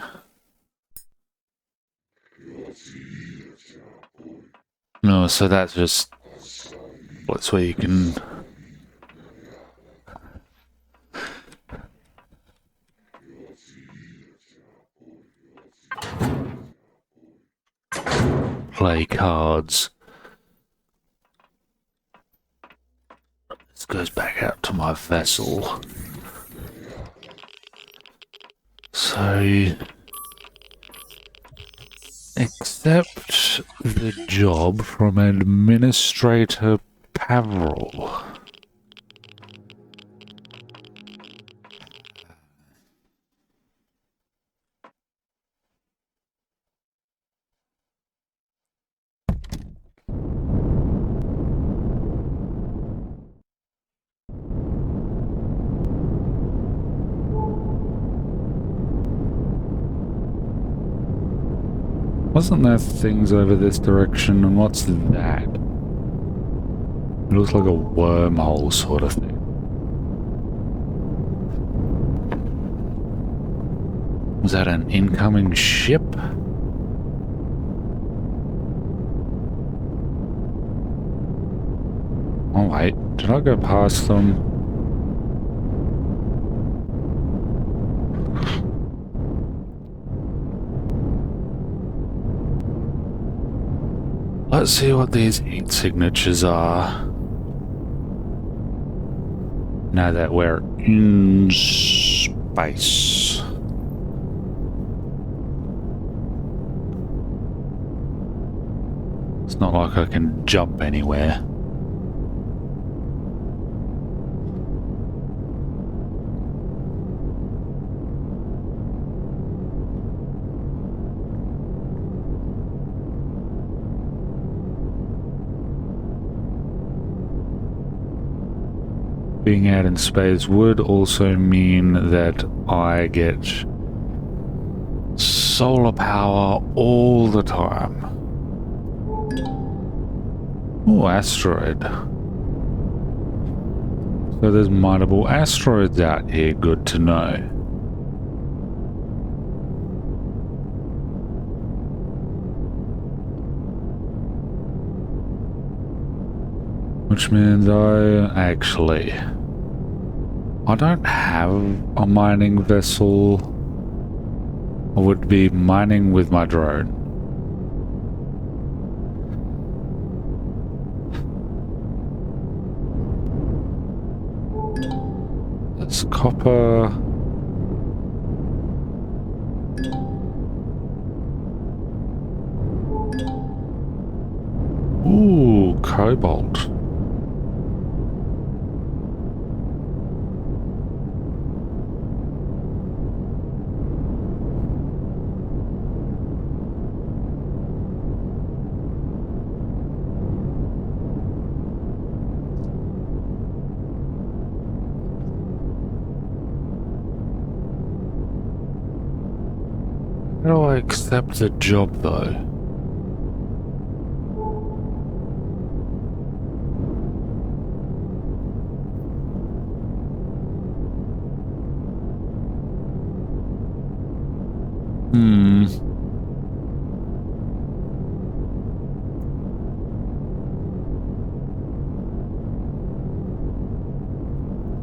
No, so that's just... That's where you can... play cards. This goes back out to my vessel. So... accept the job from Administrator Pavril. Wasn't there things over this direction, and what's that? It looks like a wormhole sort of thing. Was that an incoming ship? Oh wait, did I go past them? Let's see what these ink signatures are. Now that we're in space. It's not like I can jump anywhere. Being out in space would also mean that I get solar power all the time. Oh, asteroid. So there's multiple asteroids out here, good to know. Which means I don't have a mining vessel. I would be mining with my drone. That's copper. Ooh, cobalt. How do I accept the job, though?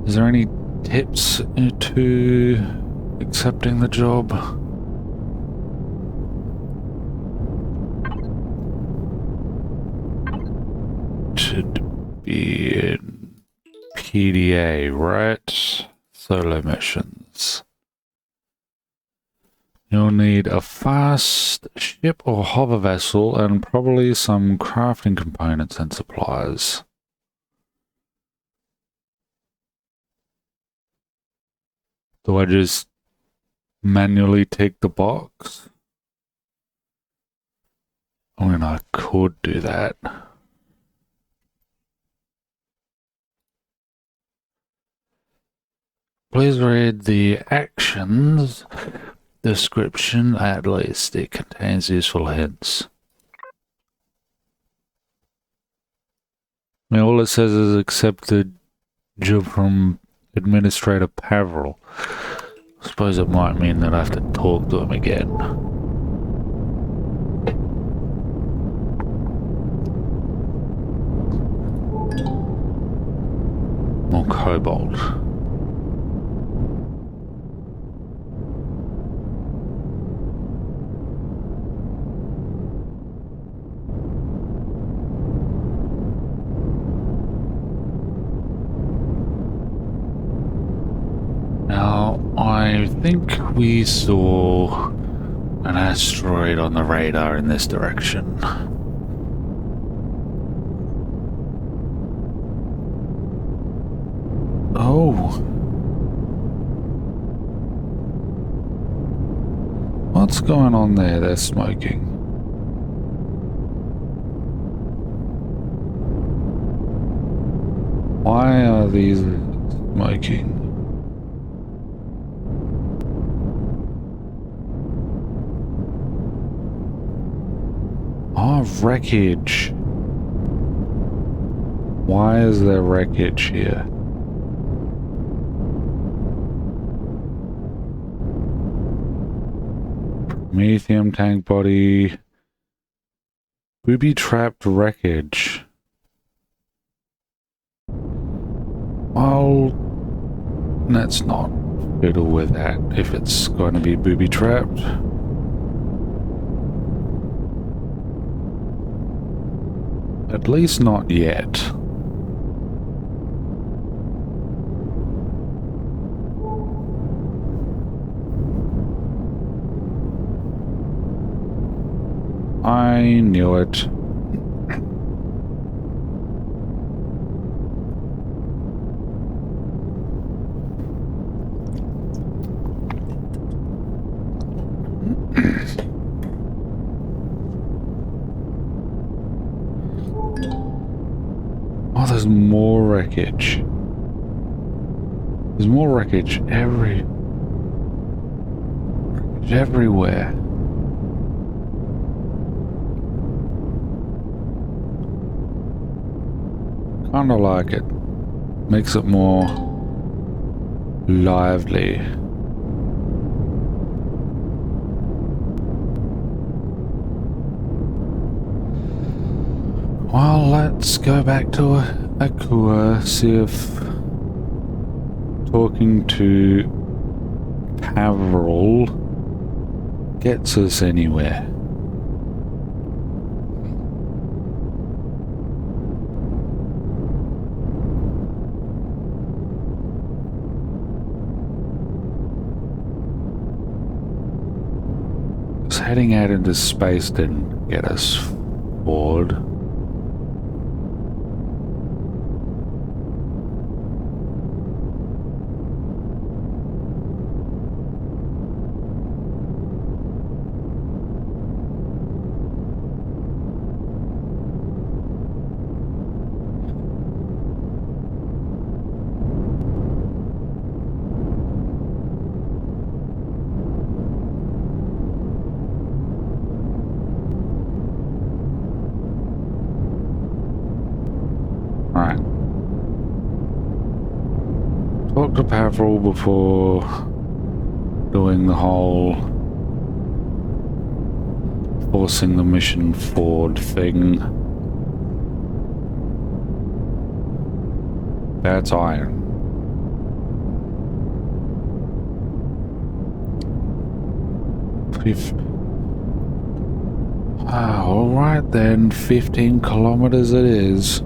Is there any tips to accepting the job? Should be in PDA, right? Solo missions. You'll need a fast ship or hover vessel and probably some crafting components and supplies. Do I just manually tick the box? I mean, I could do that. Please read the actions description, at least it contains useful hints. I mean, all it says is accept the job from Administrator Pavril. I suppose it might mean that I have to talk to him again. More cobalt. Now, I think we saw an asteroid on the radar in this direction. Oh. What's going on there? They're smoking. Why are these smoking? Oh, wreckage. Why is there wreckage here? Promethium tank body. Booby-trapped wreckage. Well, let's not fiddle with that if it's going to be booby-trapped. At least not yet. I knew it. Oh, there's more wreckage. There's more wreckage everywhere. Kinda like it. Makes it more lively. Well, let's go back to Akua, see if talking to Pavril gets us anywhere. Because heading out into space didn't get us forward. Alright. Talk to Pavril before doing the whole forcing the mission forward thing. That's iron. Alright then, 15 kilometers it is.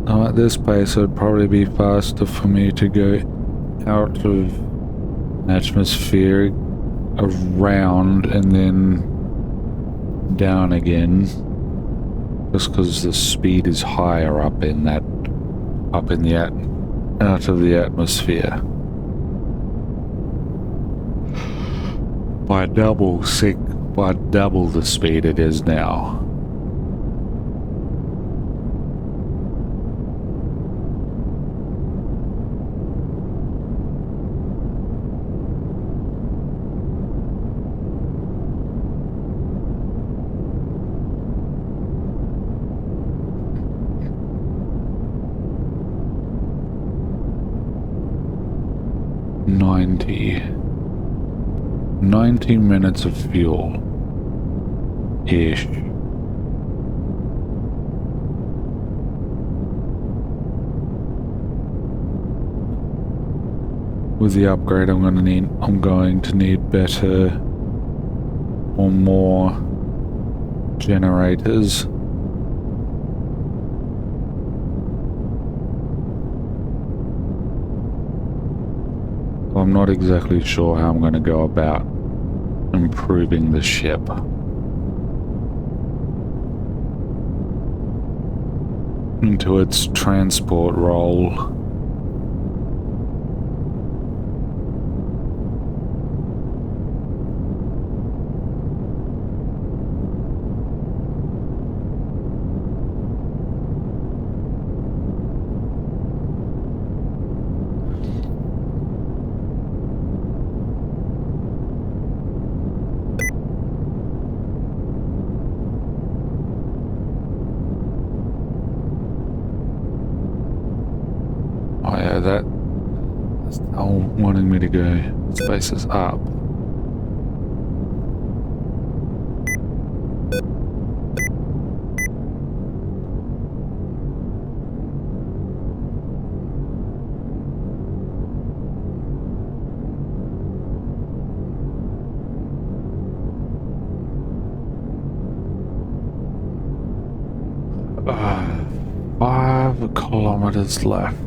Now at this pace it'd probably be faster for me to go out of atmosphere, around, and then down again. Just because the speed is higher out of the atmosphere. By double the speed it is now. Ninety minutes of fuel-ish. With the upgrade I'm going to need better or more generators. I'm not exactly sure how I'm going to go about improving the ship. Into its transport role. Oh yeah, that's how wanting me to go. Space is up. Uh, 5 kilometers left.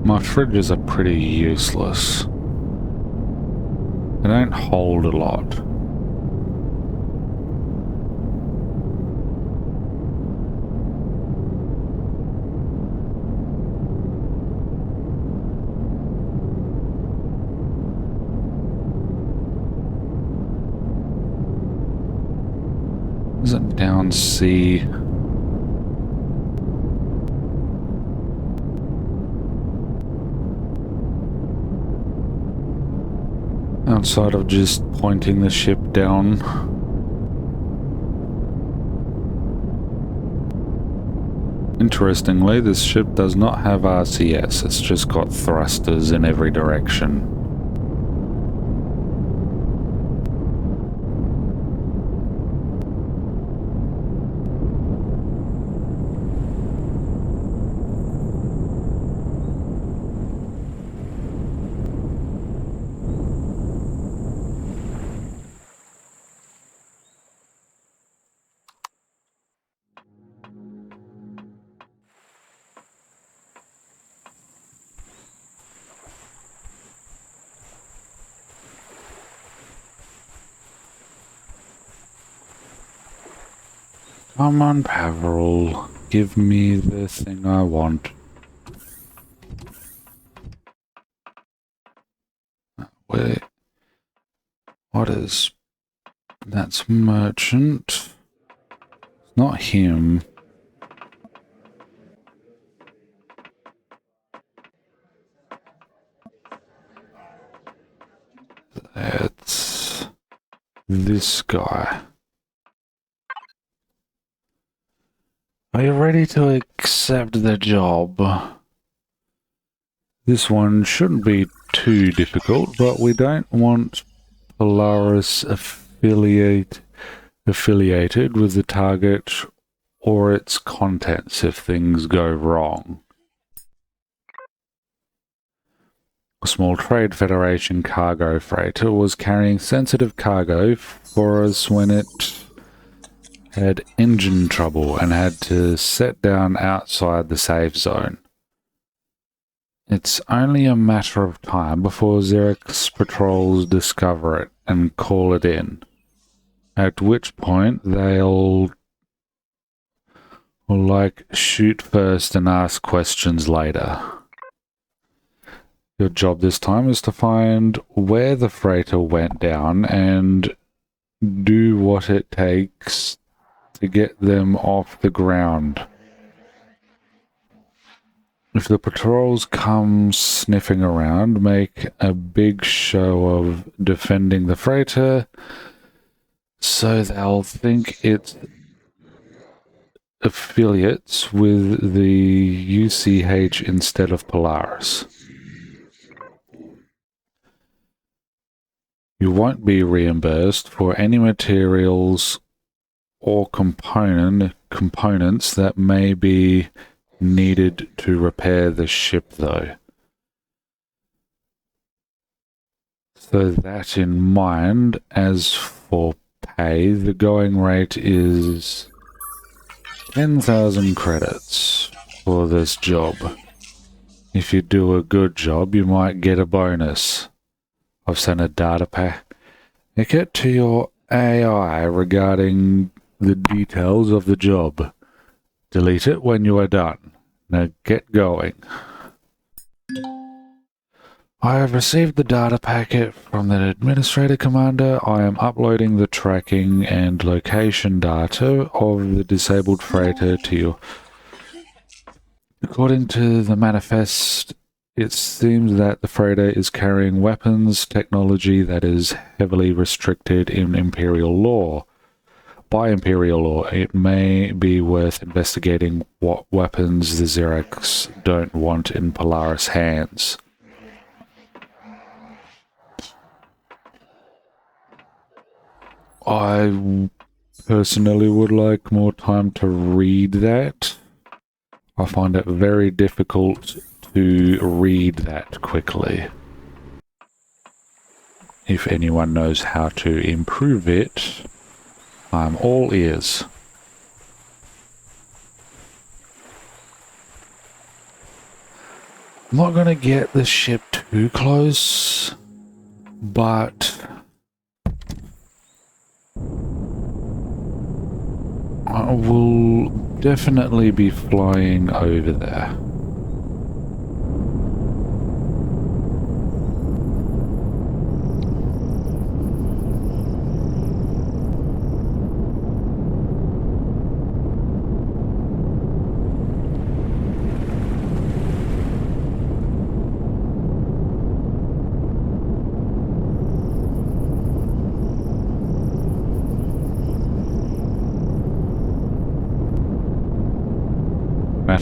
My fridges are pretty useless. They don't hold a lot. Is it down C? Outside of just pointing the ship down. Interestingly, this ship does not have RCS, it's just got thrusters in every direction. Come on, Pavril. Give me the thing I want. Wait. What is... That's merchant. Not him. It's... this guy. Are you ready to accept the job? This one shouldn't be too difficult, but we don't want Polaris affiliated with the target or its contents if things go wrong. A small Trade Federation cargo freighter was carrying sensitive cargo for us when it had engine trouble and had to set down outside the safe zone. It's only a matter of time before Xerix patrols discover it and call it in, at which point they'll shoot first and ask questions later. Your job this time is to find where the freighter went down and do what it takes to get them off the ground. If the patrols come sniffing around, make a big show of defending the freighter so they'll think it's affiliates with the UCH instead of Polaris. You won't be reimbursed for any materials or components that may be needed to repair the ship, though. So that in mind, as for pay, the going rate is 10,000 credits for this job. If you do a good job, you might get a bonus. I've sent a data packet to your AI regarding the details of the job. Delete it when you are done. Now get going. I have received the data packet from the Administrator Commander. I am uploading the tracking and location data of the disabled freighter to you. According to the manifest, it seems that the freighter is carrying weapons technology that is heavily restricted in Imperial law. By Imperial law, it may be worth investigating what weapons the Xerix don't want in Polaris hands. I personally would like more time to read that. I find it very difficult to read that quickly. If anyone knows how to improve it, I'm all ears. I'm not gonna get the ship too close, but I will definitely be flying over there.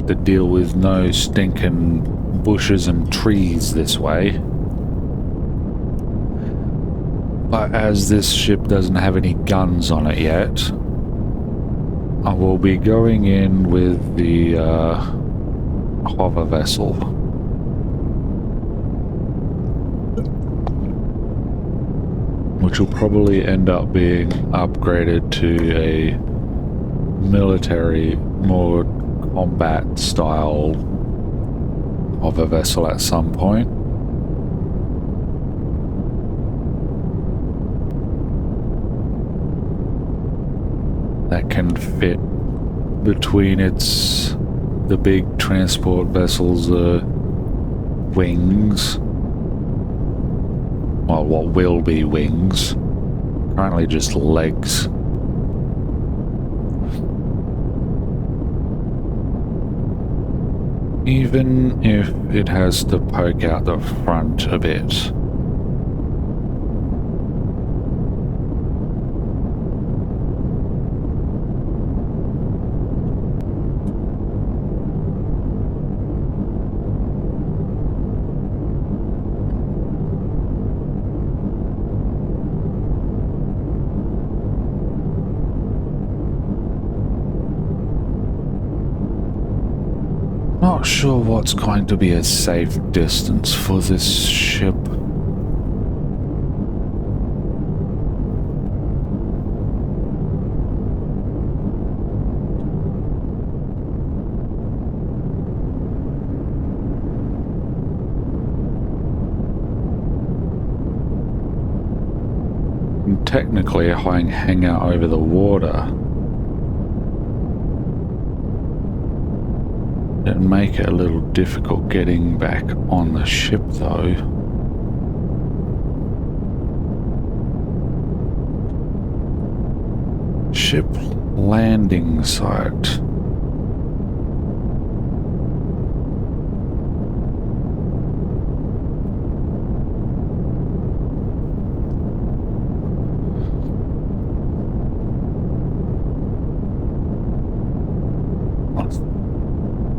have to deal with no stinking bushes and trees this way. But as this ship doesn't have any guns on it yet, I will be going in with the hover vessel. Which will probably end up being upgraded to a military, more combat style hover vessel at some point. That can fit between the big transport vessels' wings. Well, what will be wings. Currently just legs. Even if it has to poke out the front a bit. Not sure what's going to be a safe distance for this ship. And technically, if I hang out over the water, it'd make it a little difficult getting back on the ship, though. Ship landing site.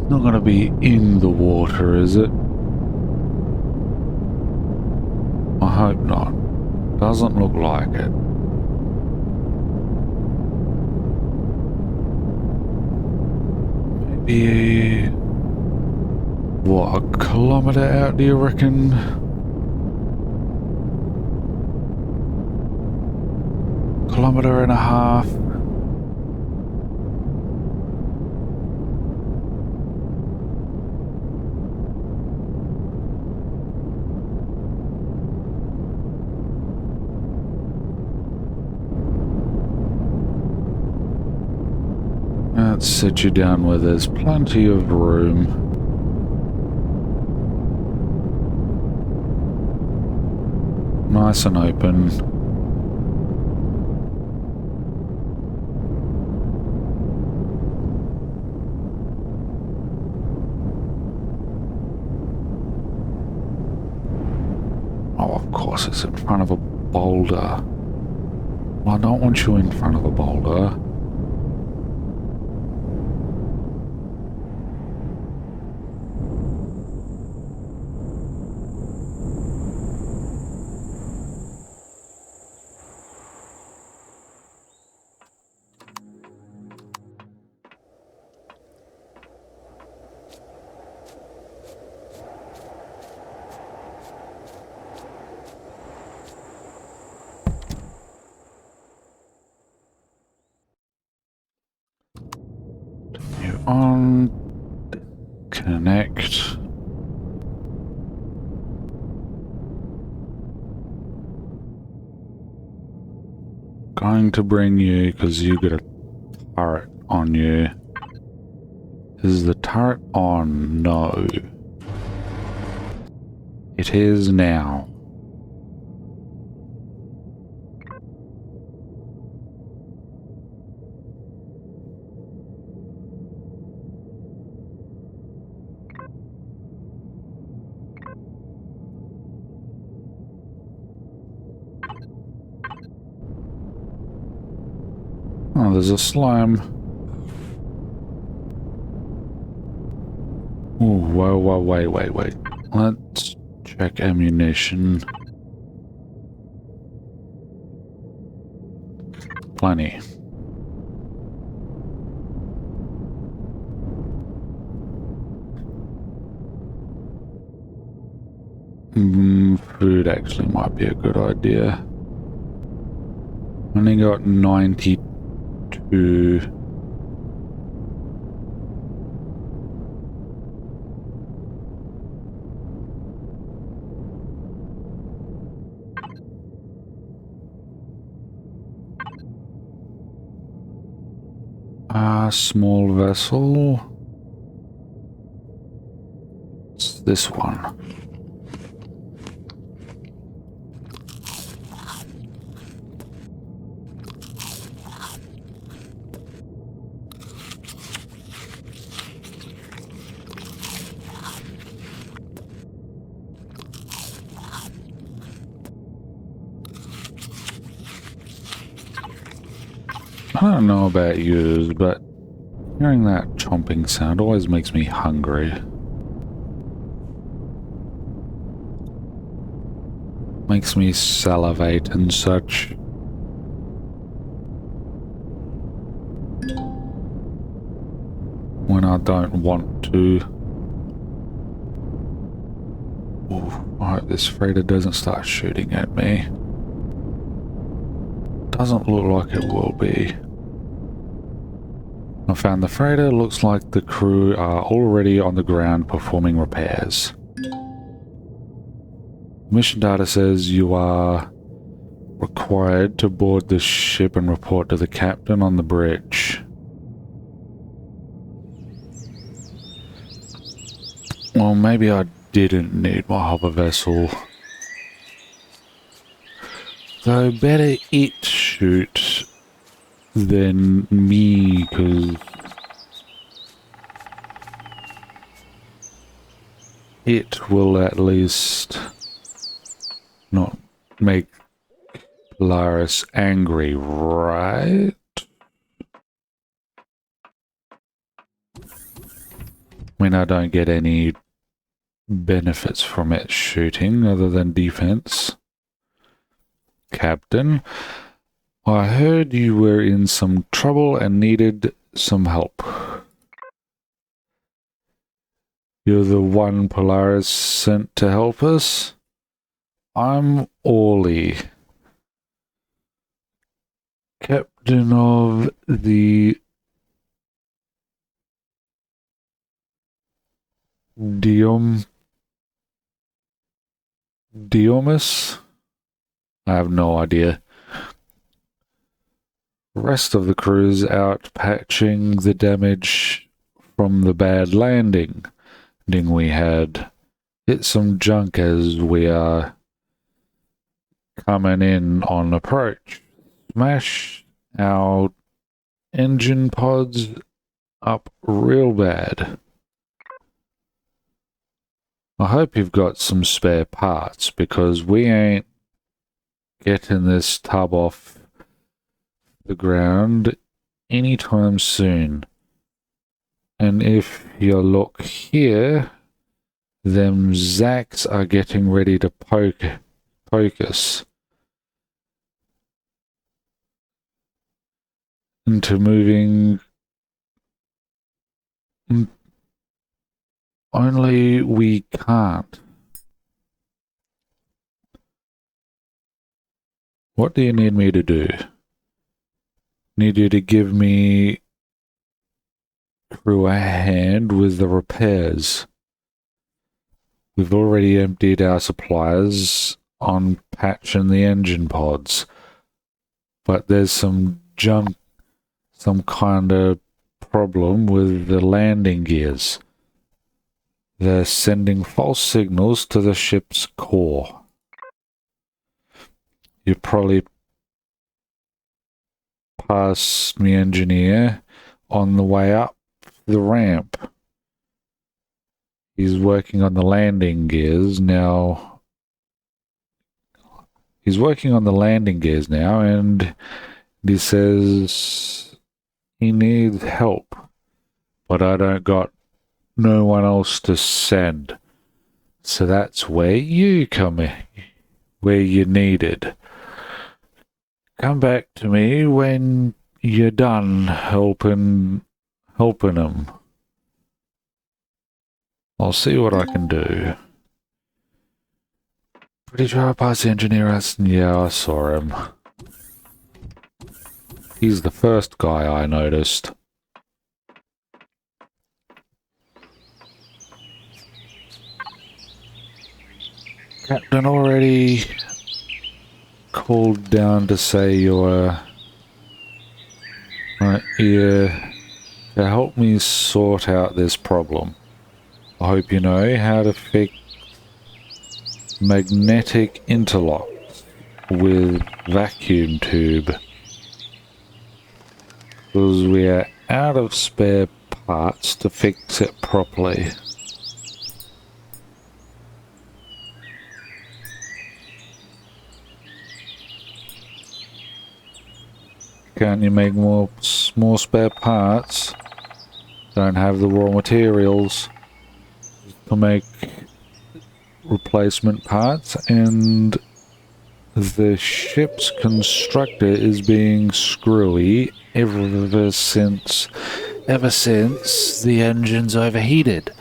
Not going to be in the water, is it? I hope not. Doesn't look like it. Maybe... what, a kilometre out, do you reckon? Kilometre and a half. Let's sit you down where there's plenty of room. Nice and open. Oh, of course it's in front of a boulder. Well, I don't want you in front of a boulder. On connect. Going to bring you because you got a turret on you. Is the turret on? No. It is now. Oh, there's a slime. Ooh, whoa, wait. Let's check ammunition. Plenty. Food actually might be a good idea. Only got 92. Small vessel. It's this one. I don't know about you, but hearing that chomping sound always makes me hungry. Makes me salivate and such. When I don't want to. Ooh, I hope this freighter doesn't start shooting at me. Doesn't look like it will be. I found the freighter. Looks like the crew are already on the ground performing repairs. Mission data says you are required to board the ship and report to the captain on the bridge. Well, maybe I didn't need my hover vessel. So better it shoot than me, because it will at least not make Polaris angry, right? I mean, I don't get any benefits from it shooting other than defense. Captain, I heard you were in some trouble and needed some help. You're the one Polaris sent to help us? I'm Orly, captain of the Diomus? I have no idea. The rest of the crew's out patching the damage from the bad landing we had. Hit some junk as we are coming in on approach. Smash our engine pods up real bad. I hope you've got some spare parts, because we ain't getting this tub off the ground anytime soon. And if you look here, them Zacks are getting ready to poke us into moving. Only we can't. What do you need me to do? Need you to give me crew a hand with the repairs. We've already emptied our supplies on patching the engine pods, but there's some junk, some kind of problem with the landing gears. They're sending false signals to the ship's core. You probably passed me engineer on the way up the ramp. He's working on the landing gears now. And he says he needs help, but I don't got no one else to send. So that's where you come in, where you're needed. Come back to me when you're done helping them. I'll see what I can do. Pretty sure I passed the engineer out. Yeah, I saw him. He's the first guy I noticed. Captain already called down to say you're here to help me sort out this problem. I hope you know how to fix magnetic interlocks with vacuum tube. Because we are out of spare parts to fix it properly. Can't you make more spare parts? Don't have the raw materials to make replacement parts, and the ship's constructor is being screwy ever since the engine's overheated.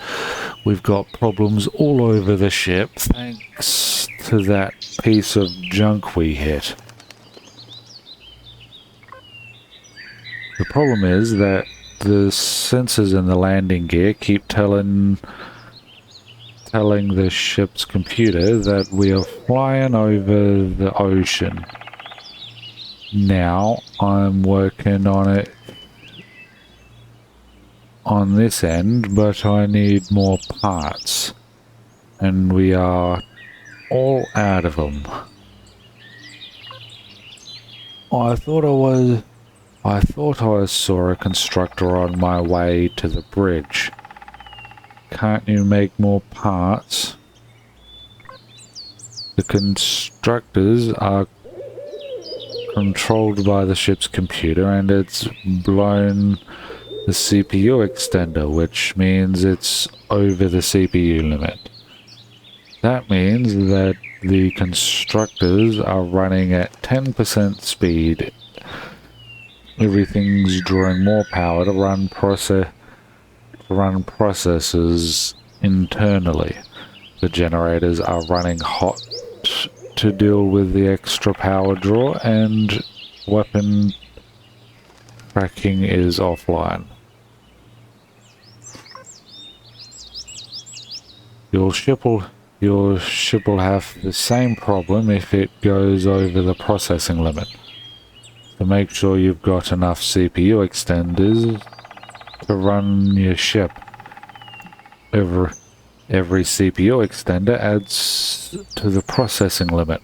We've got problems all over the ship thanks to that piece of junk we hit. The problem is that the sensors in the landing gear keep telling the ship's computer that we are flying over the ocean. Now I'm working on it on this end, but I need more parts, and we are all out of them. I thought I saw a constructor on my way to the bridge. Can't you make more parts? The constructors are controlled by the ship's computer, and it's blown the CPU extender, which means it's over the CPU limit. That means that the constructors are running at 10% speed. Everything's drawing more power to run processes internally. The generators are running hot to deal with the extra power draw, and weapon tracking is offline. Your ship will have the same problem if it goes over the processing limit. So make sure you've got enough CPU extenders to run your ship. Every CPU extender adds to the processing limit.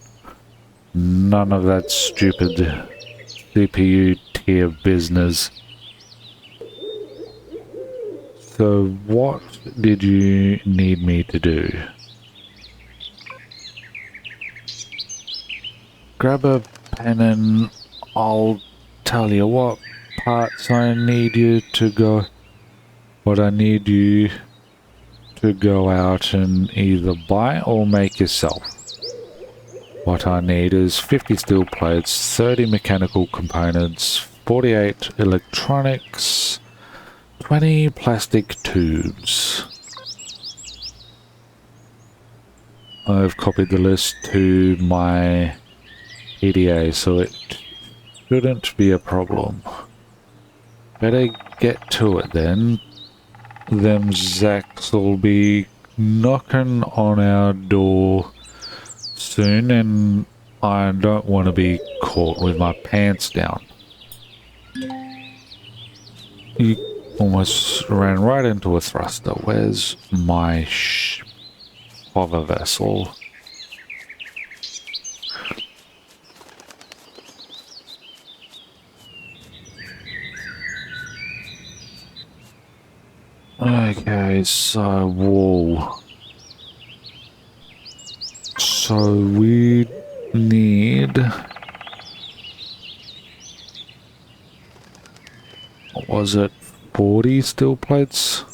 None of that stupid CPU tier business. So what did you need me to do? Grab a pen and I'll tell you what parts I need you to go. What I need you to go out and either buy or make yourself. What I need is 50 steel plates, 30 mechanical components, 48 electronics, 20 plastic tubes. I've copied the list to my PDA, so it shouldn't be a problem. Better get to it then. Them Zacks will be knocking on our door soon, and I don't want to be caught with my pants down. You almost ran right into a thruster. Where's my hover vessel? Okay, so wool. So we need... what was it? 40 steel plates?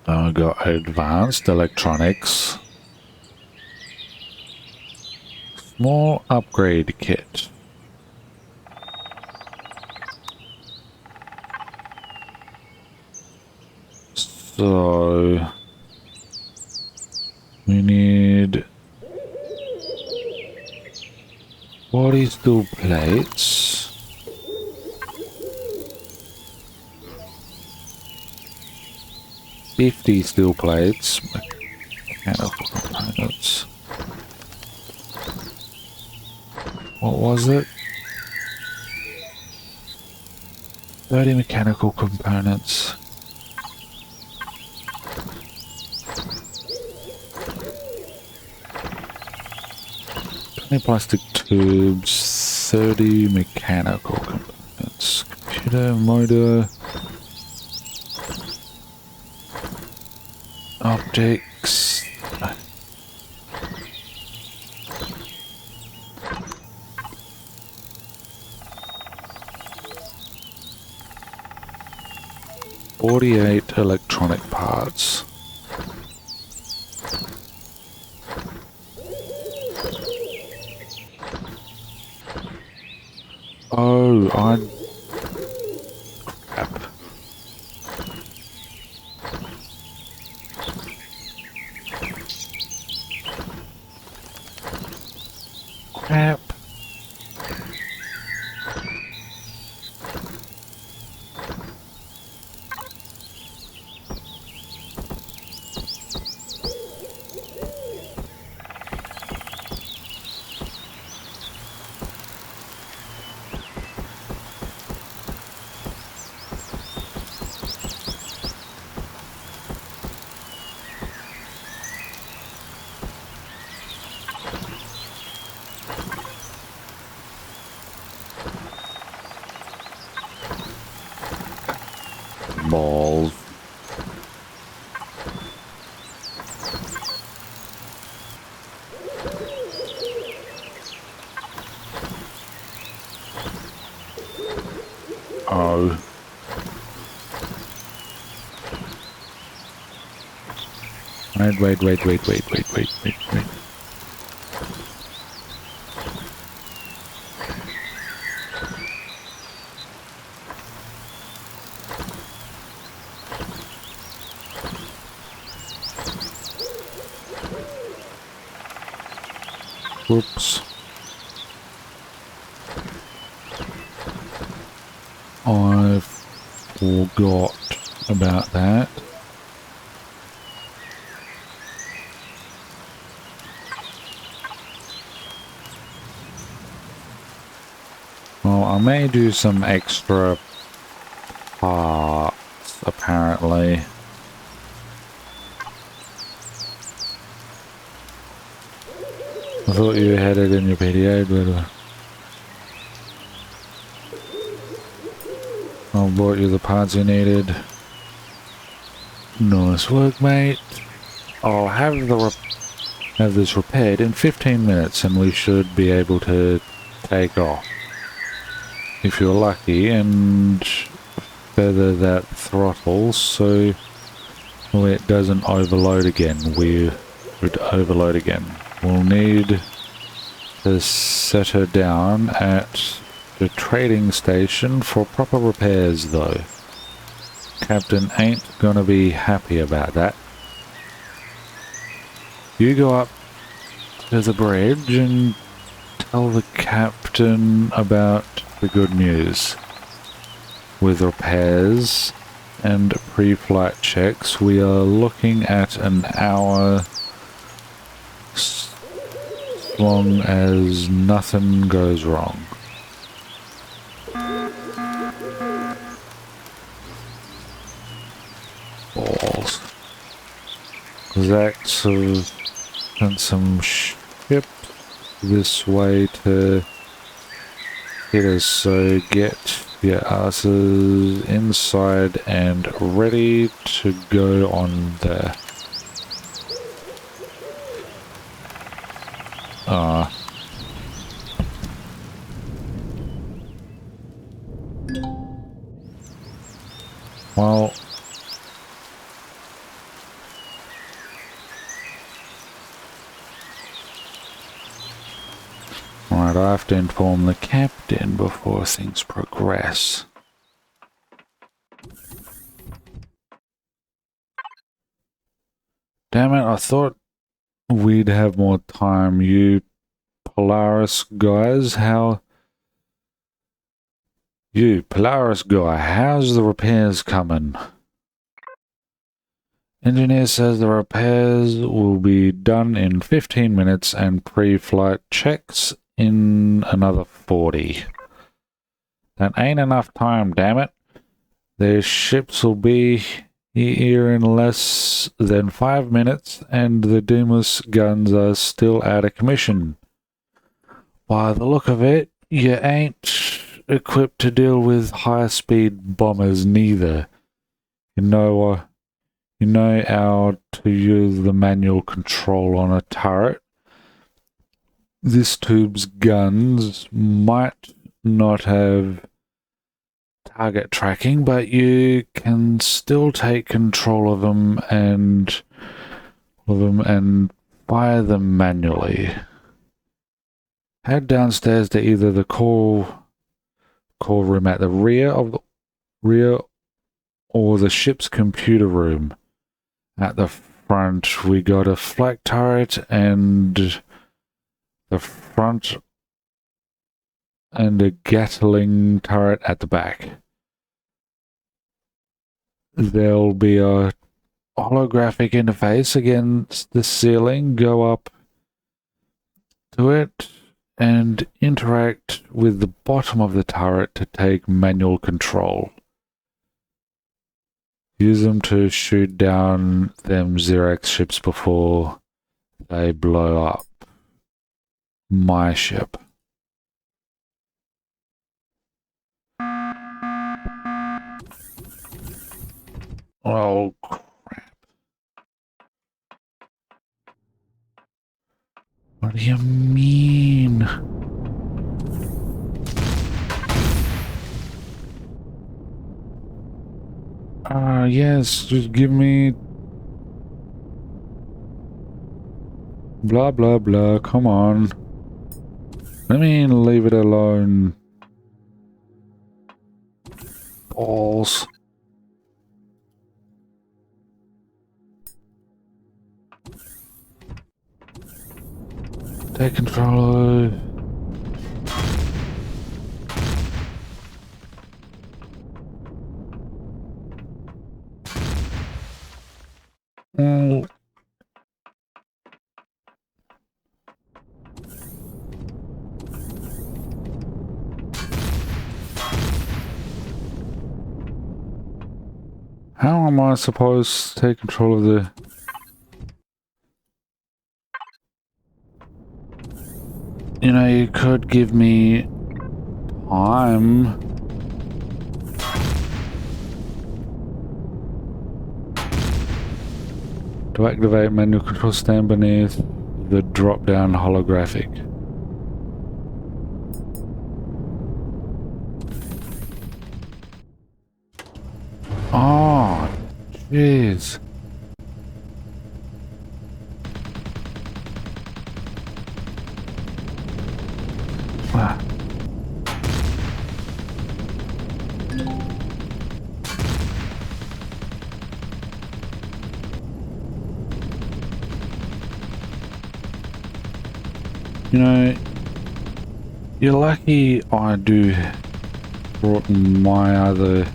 I got advanced electronics. Small upgrade kit. So we need 40 steel plates. 50 steel plates. Mechanical components. What was it? 30 mechanical components. 20 plastic tubes, 30 mechanical components. Computer, motor, optics. $48 electronic parts. Oh, crap. Crap. Balls. Oh. Wait. Whoops. I forgot about that. Well, I may do some extra parts, apparently. I thought you had it in your PDA, but I brought you the parts you needed. Nice work, mate. I'll have this repaired in 15 minutes, and we should be able to take off. If you're lucky, and feather that throttle so it doesn't overload again. We would overload again. We'll need to set her down at the trading station for proper repairs, though. Captain ain't gonna be happy about that. You go up to the bridge and tell the captain about the good news. With repairs and pre-flight checks, we are looking at an hour as long as nothing goes wrong. Balls. Zach's sent some ship this way to hit us, so get your asses inside and ready to go on there. Well, I have to inform the captain before things progress. Damn it, I thought we'd have more time. You Polaris guys, You Polaris guy, how's the repairs coming? Engineer says the repairs will be done in 15 minutes and pre-flight checks in another 40. That ain't enough time, damn it. Their ships will be here in less than 5 minutes and the Dumas guns are still out of commission. By the look of it, you ain't equipped to deal with high-speed bombers neither. You know how to use the manual control on a turret. This tube's guns might not have target tracking, but you can still take control of them and fire them manually. Head downstairs to either the core room at the rear or the ship's computer room. At the front, we got a flak turret and the front and a Gatling turret at the back. There'll be a holographic interface against the ceiling. Go up to it and interact with the bottom of the turret to take manual control. Use them to shoot down them Xerax ships before they blow up my ship. Oh, crap. What do you mean? Yes, just give me... Blah, blah, blah, come on. Let me leave it alone. Balls. Take control of... How am I supposed to take control of the... You know, you could give me time. To activate manual control, stand beneath the drop-down holographic. Oh, jeez. You know, you're lucky I do brought my other...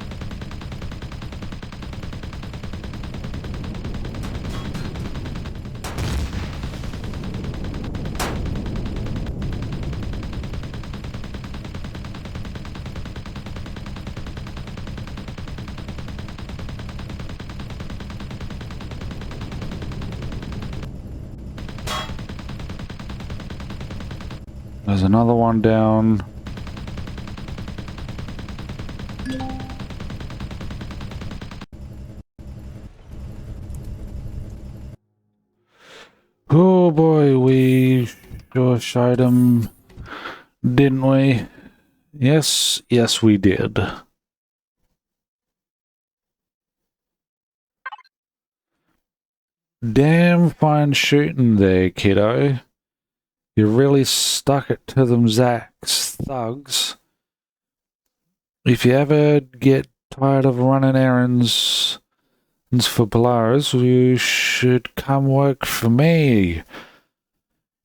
There's another one down. Oh boy, we sure showed him, didn't we? Yes, yes we did. Damn fine shooting there, kiddo. You really stuck it to them, Zach's thugs. If you ever get tired of running errands for Polaris, you should come work for me.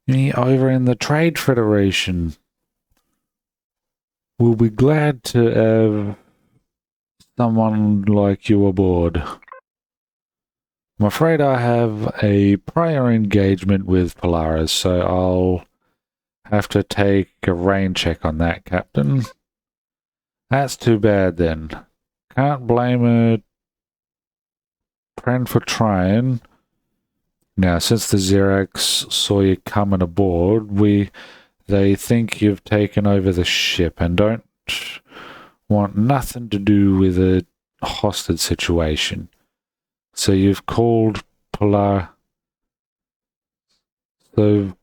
Me over in the Trade Federation. We'll be glad to have someone like you aboard. I'm afraid I have a prior engagement with Polaris, so I'll have to take a rain check on that, Captain. That's too bad then. Can't blame a friend for trying. Now, since the Xerax saw you coming aboard, they think you've taken over the ship and don't want nothing to do with a hostage situation. So you've called Polaris to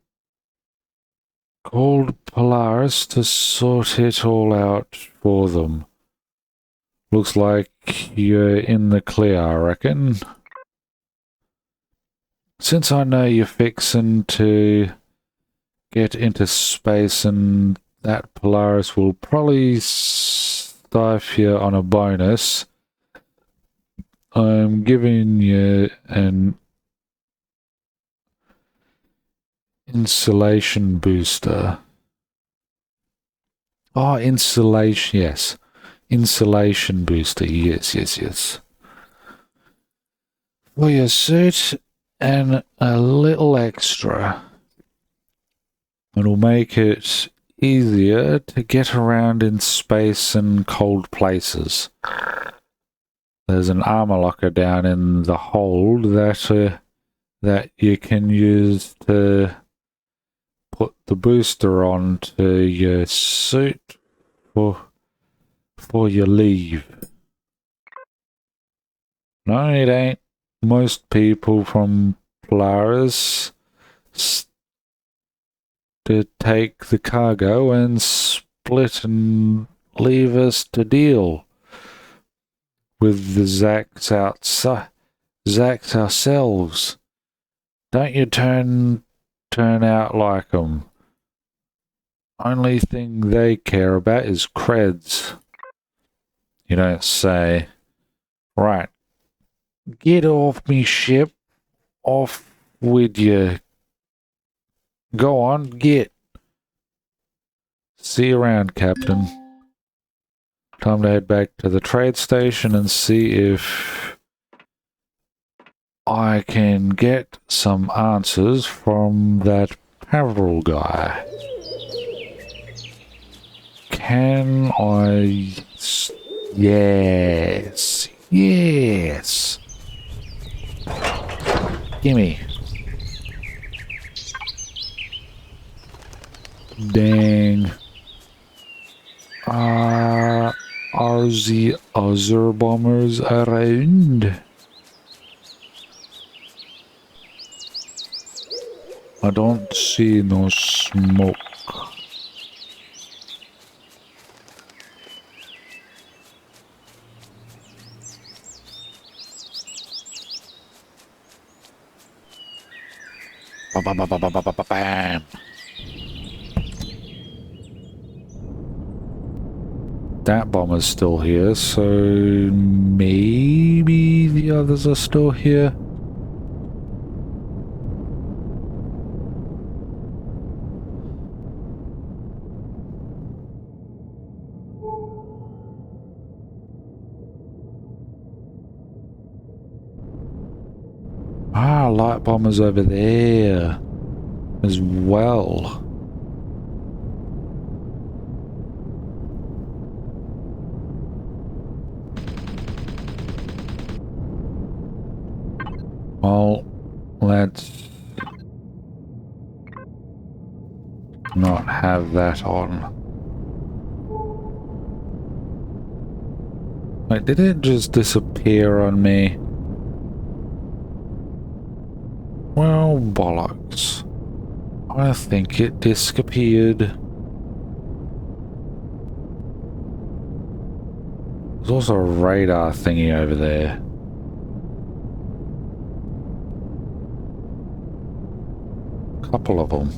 sort it all out for them. Looks like you're in the clear, I reckon. Since I know you're fixing to get into space and that Polaris will probably stiff you on a bonus, I'm giving you an insulation booster. Oh, insulation, yes. Insulation booster, yes. For your suit and a little extra. It'll make it easier to get around in space and cold places. There's an armor locker down in the hold that you can use to put the booster onto your suit for your leave. No, it ain't. Most people from Polaris to take the cargo and split and leave us to deal with the Zacks ourselves. Don't you turn out like 'em. Only thing they care about is creds. You don't say, right, get off me ship, off with you. Go on, get. See you around, Captain. Time to head back to the trade station and see if I can get some answers from that Pavril guy. Can I... Yes. Gimme. Dang. Are the other bombers around? I don't see no smoke. Bam. That bomber's still here, so maybe the others are still here. Ah, light bombers over there as well. Well, let's not have that on. Wait, did it just disappear on me? Well, bollocks. I think it disappeared. There's also a radar thingy over there. Couple of them.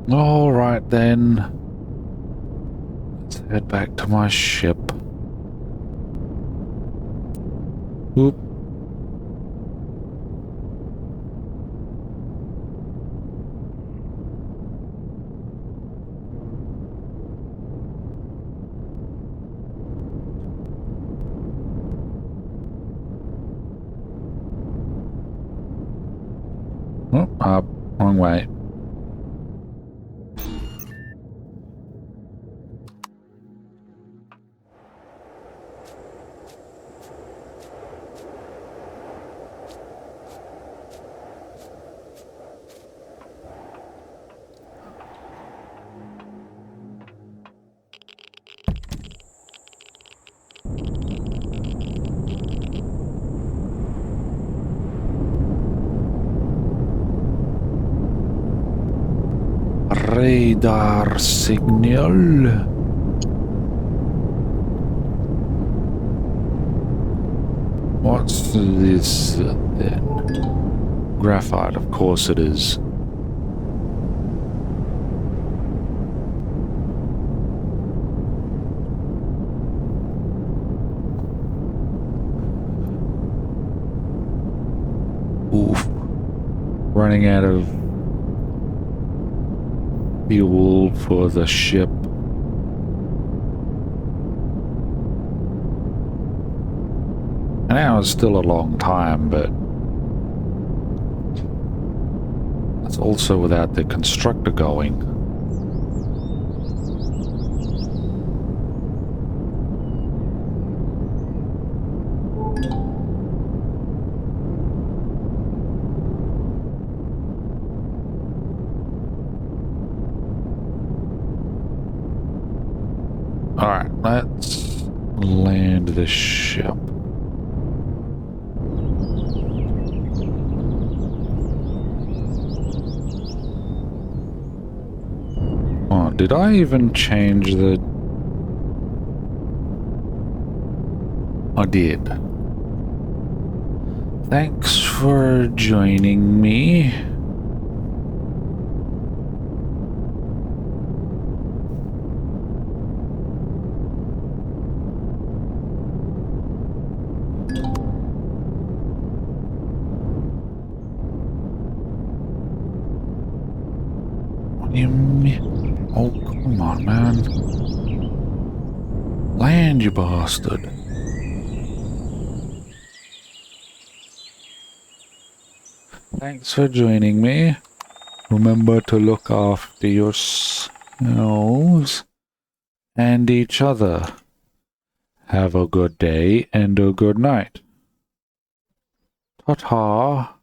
All right then. Let's head back to my ship. Oop. Oh, up. Wrong way. Radar signal. What's this then? Graphite, of course it is. Oof. Running out of fuel for the ship. An hour is still a long time, but that's also without the constructor going. Alright, let's land the ship. Oh, did I even change the... I did. Thanks for joining me. Oh, come on, man. Land, you bastard. Thanks for joining me. Remember to look after yourselves and each other. Have a good day and a good night. Ta-ta.